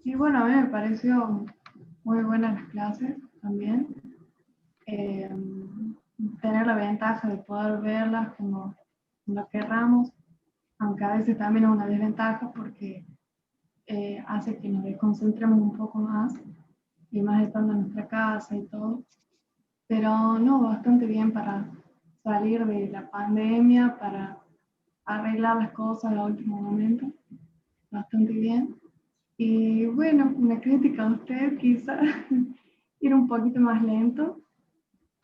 Y bueno, a mí me pareció muy buenas las clases también. Tener la ventaja de poder verlas como lo querramos, aunque a veces también es una desventaja porque hace que nos desconcentremos un poco más, y más estando en nuestra casa y todo. Pero no, bastante bien para salir de la pandemia, para arreglar las cosas a último momento. Bastante bien. Y bueno, una crítica a usted quizá ir un poquito más lento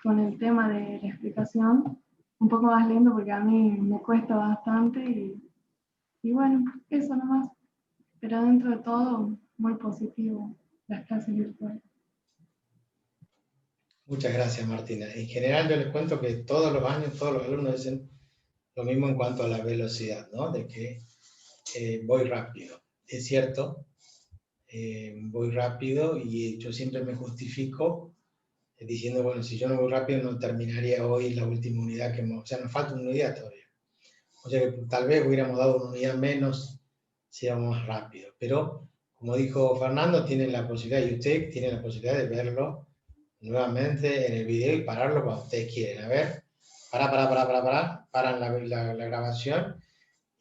con el tema de la explicación, un poco más lento porque a mí me cuesta bastante y bueno, eso nomás. Pero dentro de todo, muy positivo las clases virtuales. Muchas gracias, Martina. En general yo les cuento que todos los años, todos los alumnos dicen lo mismo en cuanto a la velocidad, ¿no? De que voy rápido. Es cierto, voy rápido y yo siempre me justifico diciendo, bueno, si yo no voy rápido no terminaría hoy la última unidad o sea, nos falta una unidad todavía. O sea que tal vez hubiéramos dado una unidad menos si íbamos más rápido. Pero, como dijo Fernando, tienen la posibilidad, y usted tiene la posibilidad de verlo nuevamente en el video y pararlo cuando ustedes quieren. A ver, paran la grabación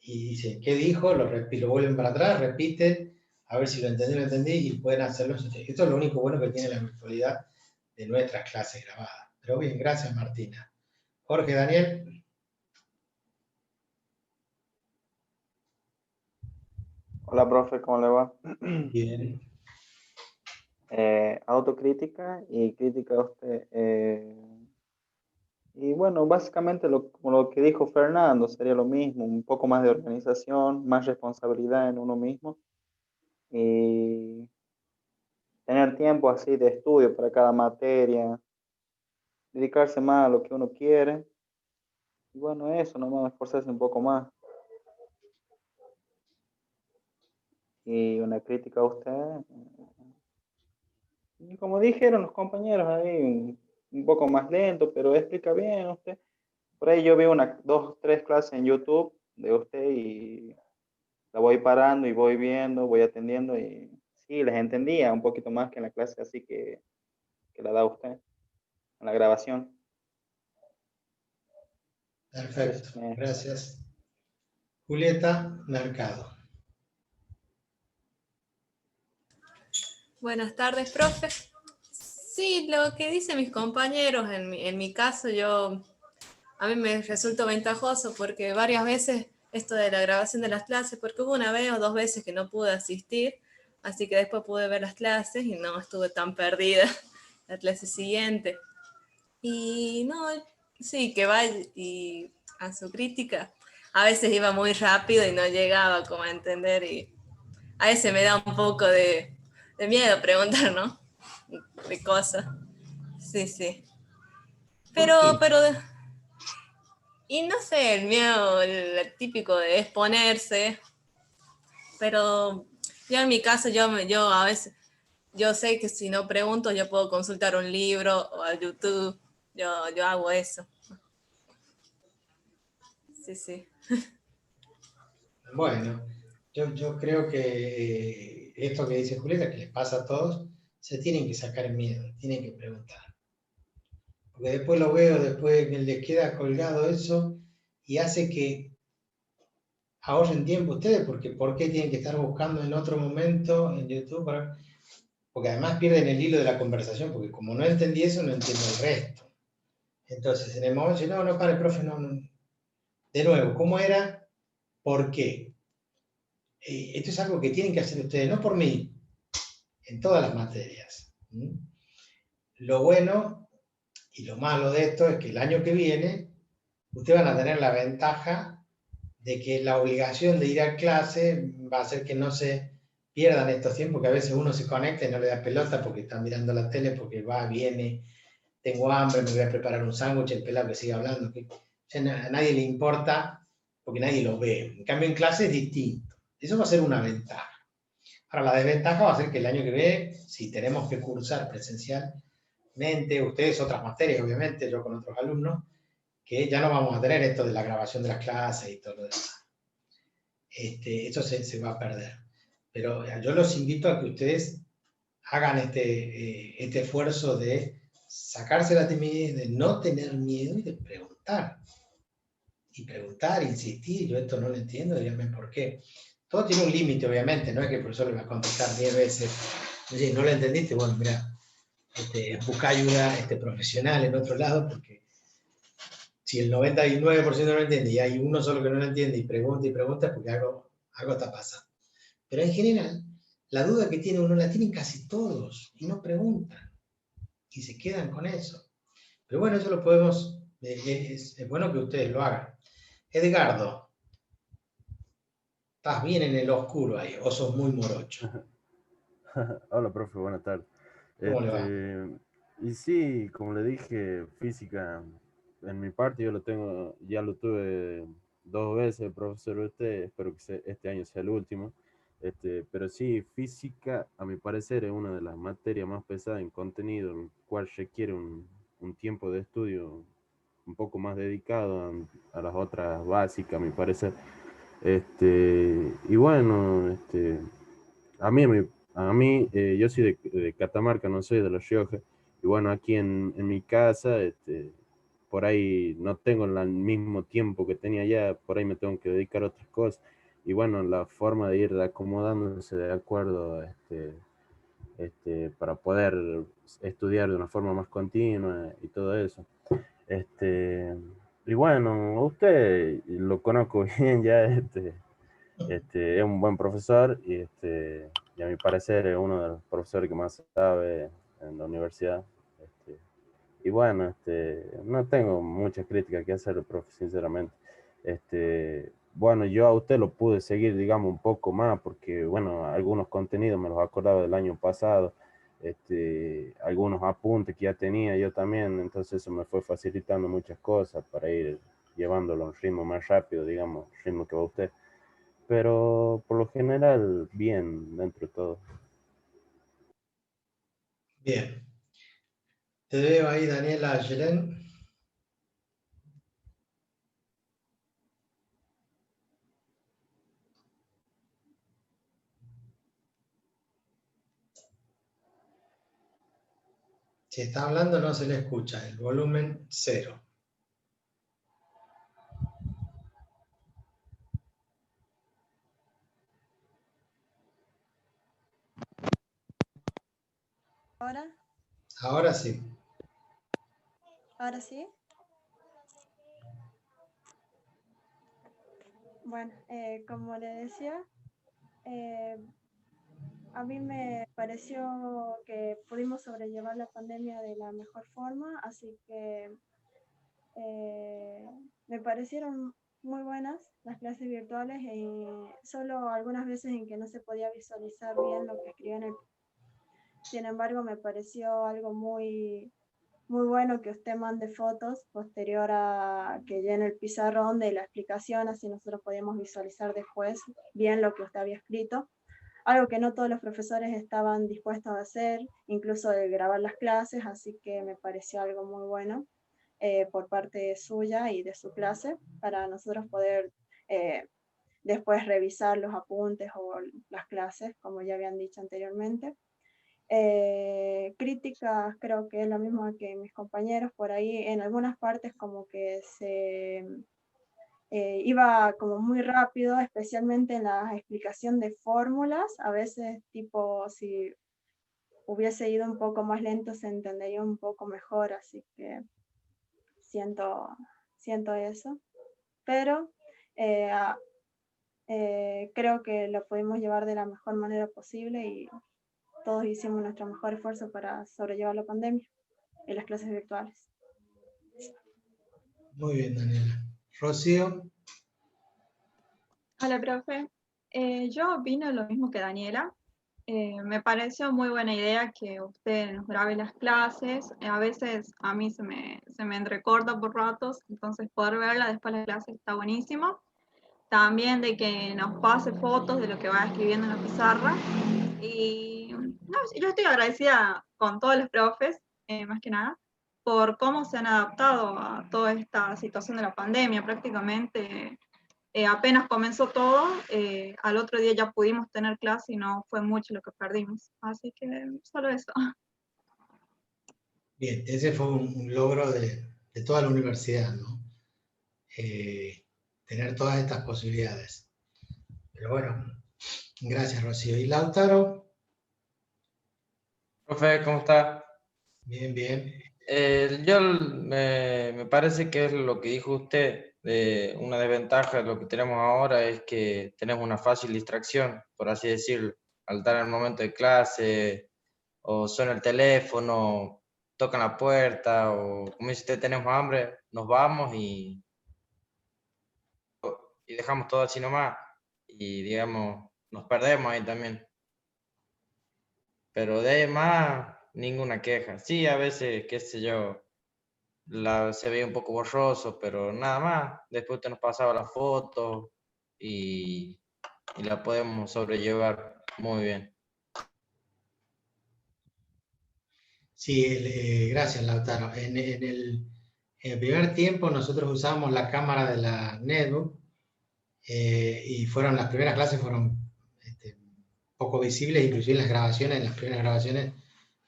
y dicen, ¿qué dijo? Lo vuelven para atrás, repiten, a ver si lo entendí, y pueden hacerlo. Esto es lo único bueno que tiene la virtualidad de nuestras clases grabadas. Pero bien, gracias, Martina. Jorge, Daniel. Hola, profe, ¿cómo le va? Bien. Autocrítica y crítica a usted. Y bueno, básicamente como lo que dijo Fernando sería lo mismo, un poco más de organización, más responsabilidad en uno mismo y tener tiempo así de estudio para cada materia, dedicarse más a lo que uno quiere. Y bueno, eso, nomás esforzarse un poco más. Y una crítica a usted. Y como dijeron los compañeros ahí, un poco más lento, pero explica bien usted. Por ahí yo veo 2, 3 clases en YouTube de usted y la voy parando y voy viendo, voy atendiendo y sí, les entendía un poquito más que en la clase así que la da usted, en la grabación. Perfecto, Entonces, gracias. Julieta Mercado. Buenas tardes, profe. Sí, lo que dicen mis compañeros, en mi caso, a mí me resultó ventajoso porque varias veces esto de la grabación de las clases, porque hubo una vez o 2 veces que no pude asistir, así que después pude ver las clases y no estuve tan perdida la clase siguiente. Y no, sí, que vaya y a su crítica. A veces iba muy rápido y no llegaba como a entender y a veces me da un poco de miedo preguntar, ¿no? De cosas. Sí, sí. Pero, y no sé, el miedo el típico de exponerse, pero yo en mi caso, yo a veces, yo sé que si no pregunto, yo puedo consultar un libro o a YouTube, yo hago eso. Sí, sí. Bueno, yo creo que esto que dice Julieta, que les pasa a todos, se tienen que sacar el miedo, tienen que preguntar. Porque después lo veo, después les queda colgado eso y hace que ahorren tiempo ustedes, porque ¿por qué tienen que estar buscando en otro momento en YouTube? Porque además pierden el hilo de la conversación, porque como no entendí eso, no entiendo el resto. Entonces, en el momento, no, para el profe, no. De nuevo, ¿cómo era? ¿Por qué? Esto es algo que tienen que hacer ustedes, no por mí, en todas las materias. Lo bueno y lo malo de esto es que el año que viene, ustedes van a tener la ventaja de que la obligación de ir a clase va a hacer que no se pierdan estos tiempos, que a veces uno se conecta y no le da pelota porque está mirando la tele, porque va, viene, tengo hambre, me voy a preparar un sándwich, el pelado que sigue hablando, que a nadie le importa porque nadie lo ve. En cambio, en clase es distinto. Eso va a ser una ventaja. Ahora, la desventaja va a ser que el año que viene, si tenemos que cursar presencialmente, ustedes otras materias, obviamente, yo con otros alumnos, que ya no vamos a tener esto de la grabación de las clases y todo lo demás. Esto se va a perder. Pero yo los invito a que ustedes hagan este esfuerzo de sacarse la timidez, de no tener miedo y de preguntar. Y preguntar, insistir, yo esto no lo entiendo, díganme por qué. todo tiene un límite, obviamente, no es que el profesor le va a contestar 10 veces. Oye, ¿no lo entendiste? Bueno, mira, busca ayuda profesional en otro lado, porque si el 99% no lo entiende y hay uno solo que no lo entiende y pregunta, es porque algo está pasando. Pero en general, la duda que tiene uno la tienen casi todos y no preguntan y se quedan con eso. Pero bueno, eso lo podemos, es bueno que ustedes lo hagan. Edgardo, ¿estás bien en el oscuro ahí o sos muy morocho? Hola, profe, buenas tardes. ¿Cómo le va? Y sí, como le dije, física, en mi parte yo lo tengo, ya lo tuve 2 veces, profesor, espero que este año sea el último. Pero sí, física, a mi parecer, es una de las materias más pesadas en contenido, el cual requiere un tiempo de estudio un poco más dedicado a las otras básicas, a mi parecer. Y bueno, yo soy de Catamarca, no soy de La Rioja. Y bueno, aquí en mi casa, por ahí no tengo el mismo tiempo que tenía allá, por ahí me tengo que dedicar a otras cosas. Y bueno, la forma de ir acomodándose de acuerdo, para poder estudiar de una forma más continua y todo eso. Y bueno, usted lo conozco bien ya, es un buen profesor y a mi parecer es uno de los profesores que más sabe en la universidad. Y bueno, no tengo muchas críticas que hacerle, profe, sinceramente. Bueno, yo a usted lo pude seguir, digamos, un poco más porque, bueno, algunos contenidos me los acordaba del año pasado, algunos apuntes que ya tenía yo también, entonces eso me fue facilitando muchas cosas para ir llevándolo a un ritmo más rápido, digamos, ritmo que va usted. Pero por lo general, bien, dentro de todo. Bien. Te veo ahí, Daniela Yelén. Si está hablando no se le escucha, el volumen 0. ¿Ahora? Ahora sí. ¿Ahora sí? Bueno, como le decía, a mí me pareció que pudimos sobrellevar la pandemia de la mejor forma, así que me parecieron muy buenas las clases virtuales, solo algunas veces en que no se podía visualizar bien lo que escribía en el... Sin embargo, me pareció algo muy bueno que usted mande fotos posterior a que llene el pizarrón de la explicación, así nosotros podíamos visualizar después bien lo que usted había escrito. Algo que no todos los profesores estaban dispuestos a hacer, incluso de grabar las clases, así que me pareció algo muy bueno por parte suya y de su clase, para nosotros poder después revisar los apuntes o las clases, como ya habían dicho anteriormente. Críticas, creo que es lo mismo que mis compañeros por ahí, en algunas partes como que se iba como muy rápido, especialmente en la explicación de fórmulas, a veces tipo si hubiese ido un poco más lento se entendería un poco mejor, así que siento eso, pero creo que lo pudimos llevar de la mejor manera posible y todos hicimos nuestro mejor esfuerzo para sobrellevar la pandemia y las clases virtuales. Muy bien, Daniela. Rocío. Hola, profe. Yo opino lo mismo que Daniela. Me pareció muy buena idea que usted nos grabe las clases. A veces a mí se me entrecorta por ratos, entonces poder verla después de la clase está buenísimo. También de que nos pase fotos de lo que va escribiendo en la pizarra. Y no, yo estoy agradecida con todos los profes, más que nada, por cómo se han adaptado a toda esta situación de la pandemia. Prácticamente apenas comenzó todo, al otro día ya pudimos tener clase y no fue mucho lo que perdimos. Así que solo eso. Bien, ese fue un logro de toda la universidad, ¿no? Tener todas estas posibilidades. Pero bueno, Gracias, Rocío. ¿Y Lautaro? Profe, ¿cómo está? Bien, bien. Me parece que es lo que dijo usted, una desventaja de lo que tenemos ahora es que tenemos una fácil distracción, por así decirlo, al estar en el momento de clase, o suena el teléfono, tocan la puerta, o como dice usted, tenemos hambre, nos vamos y dejamos todo así nomás, y digamos, nos perdemos ahí también. Pero de ahí en más, ninguna queja. Sí, a veces, qué sé yo, se veía un poco borroso, pero nada más. Después usted nos pasaba la foto y la podemos sobrellevar muy bien. Sí, gracias, Lautaro. En el primer tiempo nosotros usábamos la cámara de la netbook y las primeras clases fueron poco visibles, inclusive las las primeras grabaciones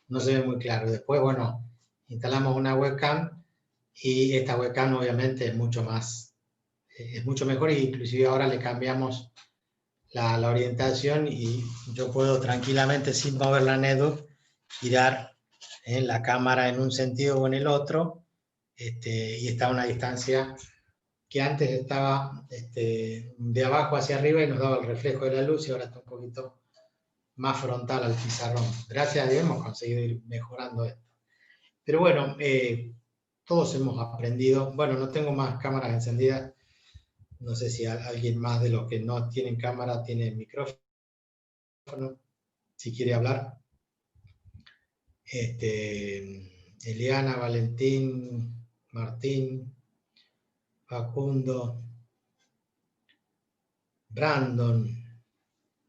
no se ve muy claro. Después, bueno, instalamos una webcam y esta webcam obviamente es mucho mejor, e inclusive ahora le cambiamos la orientación y yo puedo tranquilamente, sin mover la netbook, girar la cámara en un sentido o en el otro, y está a una distancia que antes estaba de abajo hacia arriba y nos daba el reflejo de la luz, y ahora está un poquito más frontal al pizarrón. Gracias a Dios hemos conseguido ir mejorando esto. Pero bueno, todos hemos aprendido. Bueno, no tengo más cámaras encendidas. No sé si alguien más de los que no tienen cámara tiene micrófono, si quiere hablar. Eliana, Valentín, Martín, Facundo, Brandon,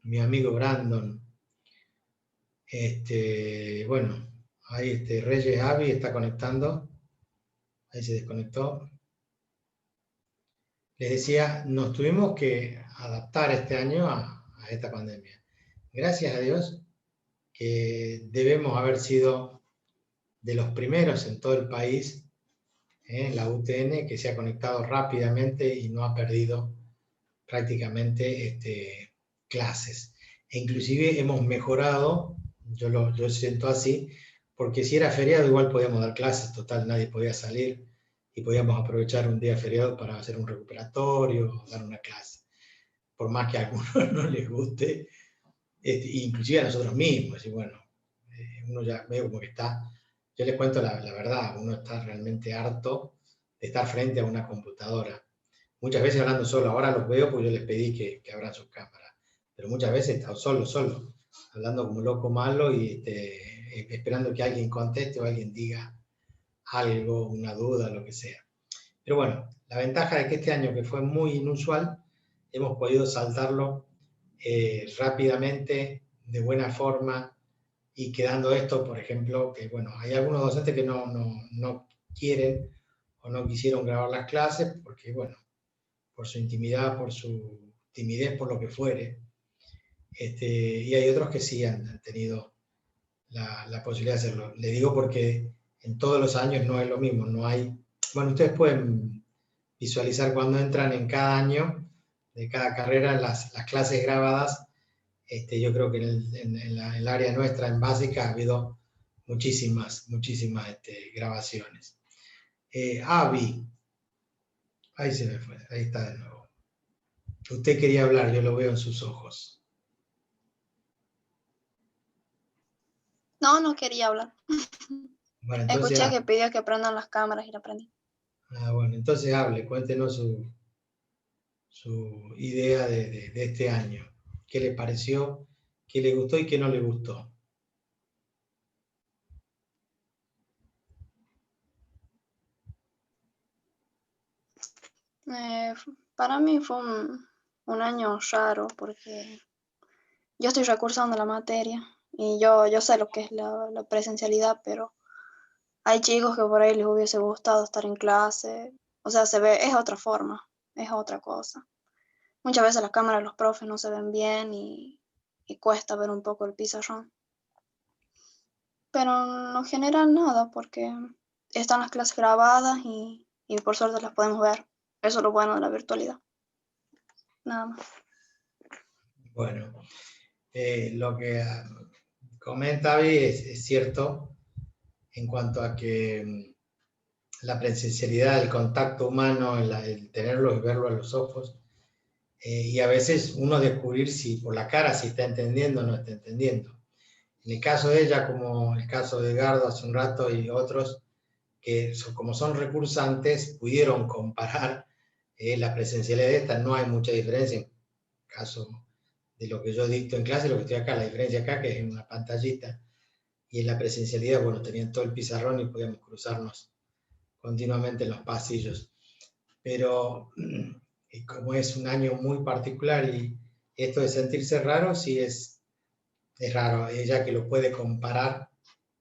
mi amigo Brandon. Bueno, ahí Reyes Avi está conectando. Ahí se desconectó. Les decía, nos tuvimos que adaptar este año a esta pandemia. Gracias a Dios que debemos haber sido de los primeros en todo el país, la UTN, que se ha conectado rápidamente y no ha perdido prácticamente clases. E inclusive hemos mejorado, yo siento así, porque si era feriado igual podíamos dar clases, total, nadie podía salir y podíamos aprovechar un día feriado para hacer un recuperatorio o dar una clase. Por más que a algunos no les guste, inclusive a nosotros mismos, y bueno, uno ya veo como que está, yo les cuento la verdad, uno está realmente harto de estar frente a una computadora. Muchas veces hablando solo, ahora los veo porque yo les pedí que abran sus cámaras, pero muchas veces he estado solo, hablando como loco malo y esperando que alguien conteste o alguien diga algo, una duda, lo que sea. Pero bueno, la ventaja de que este año, que fue muy inusual, hemos podido saltarlo rápidamente, de buena forma, y quedando esto, por ejemplo, que bueno, hay algunos docentes que no quieren o no quisieron grabar las clases porque, bueno, por su intimidad, por su timidez, por lo que fuere, y hay otros que sí han tenido la posibilidad de hacerlo. Le digo porque en todos los años no es lo mismo, no hay, bueno, ustedes pueden visualizar cuando entran en cada año de cada carrera las clases grabadas. Yo creo que en el área nuestra, en básica, ha habido muchísimas grabaciones. Avi, ahí se me fue, ahí está de nuevo. Usted quería hablar, yo lo veo en sus ojos. No, no quería hablar. Bueno, entonces, escuché que pidió que prendan las cámaras y la prendí. Bueno, entonces hable, cuéntenos su idea de este año. ¿Qué le pareció? ¿Qué le gustó y qué no le gustó? Para mí fue un año raro porque yo estoy recursando la materia y yo sé lo que es la presencialidad, pero hay chicos que por ahí les hubiese gustado estar en clase. O sea, se ve, es otra forma, es otra cosa. Muchas veces las cámaras de los profes no se ven bien y cuesta ver un poco el pizarrón. Pero no genera nada porque están las clases grabadas y por suerte las podemos ver. Eso es lo bueno de la virtualidad. Nada más. Bueno, Lo que comenta Abby es cierto en cuanto a que la presencialidad, el contacto humano, el tenerlo y verlo a los ojos, y a veces uno descubrir si por la cara si está entendiendo o no está entendiendo. En el caso de ella, como el caso de Edgardo hace un rato y otros, que como son recursantes, pudieron comparar la presencialidad de esta. No hay mucha diferencia en caso de lo que yo dicto en clase, lo que estoy acá. La diferencia acá que es en una pantallita, y en la presencialidad, bueno, tenían todo el pizarrón y podíamos cruzarnos continuamente en los pasillos. Pero como es un año muy particular y esto de sentirse raro, sí es raro. Ella que lo puede comparar,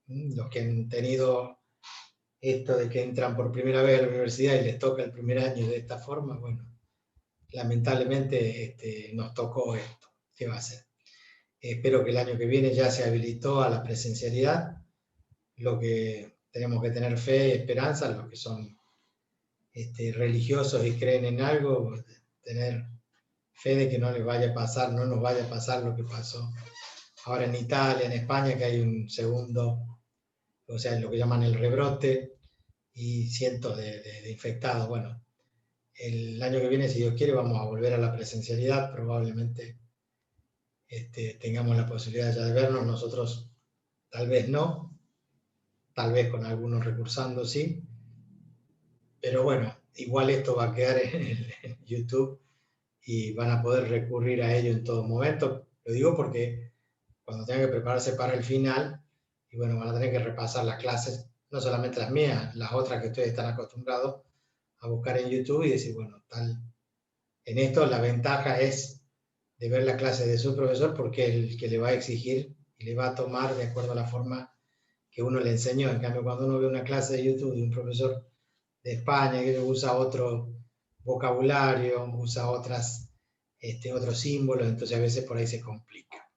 los que han tenido esto de que entran por primera vez a la universidad y les toca el primer año de esta forma, bueno, lamentablemente nos tocó esto. ¿Qué va a ser? Espero que el año que viene ya se habilitó a la presencialidad. Lo que tenemos que tener fe y esperanza, los que son religiosos y creen en algo, tener fe de que no les vaya a pasar, no nos vaya a pasar lo que pasó ahora en Italia, en España, que hay un segundo, o sea, lo que llaman el rebrote, y cientos de infectados. Bueno, el año que viene, si Dios quiere, vamos a volver a la presencialidad, probablemente tengamos la posibilidad ya de vernos, nosotros tal vez no, tal vez con algunos recursando, sí, pero bueno, igual esto va a quedar en YouTube y van a poder recurrir a ello en todo momento. Lo digo porque cuando tengan que prepararse para el final, y bueno, van a tener que repasar las clases, no solamente las mías, las otras que ustedes están acostumbrados a buscar en YouTube y decir, bueno, tal. En esto la ventaja es de ver la clase de su profesor porque es el que le va a exigir y le va a tomar de acuerdo a la forma que uno le enseñó. En cambio, cuando uno ve una clase de YouTube de un profesor de España que usa otro vocabulario, usa otros símbolos, entonces a veces por ahí se complica.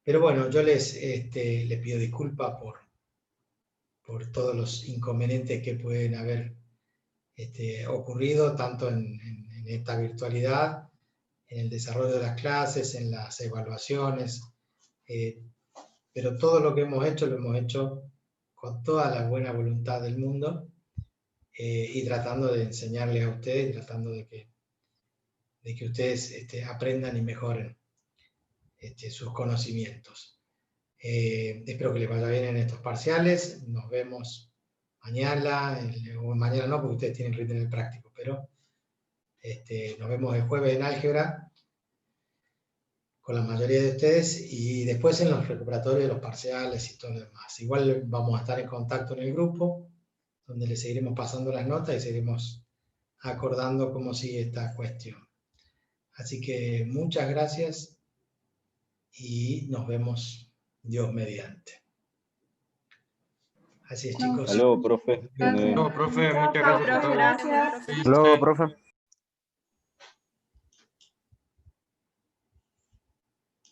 Pero bueno, yo les pido disculpas por todos los inconvenientes que pueden haber ocurrido, tanto en esta virtualidad, en el desarrollo de las clases, en las evaluaciones, pero todo lo que hemos hecho lo hemos hecho con toda la buena voluntad del mundo y tratando de enseñarles a ustedes, tratando de que ustedes aprendan y mejoren sus conocimientos. Espero que les vaya bien en estos parciales. Nos vemos mañana, o mañana no, porque ustedes tienen que tener el práctico, pero nos vemos el jueves en álgebra con la mayoría de ustedes y después en los recuperatorios de los parciales y todo lo demás. Igual vamos a estar en contacto en el grupo, donde les seguiremos pasando las notas y seguiremos acordando cómo sigue esta cuestión. Así que muchas gracias y nos vemos Dios mediante. Así es, chicos. Hasta luego, profe. Hasta luego, profe. Muchas gracias a todos. Gracias. Hasta luego, profe.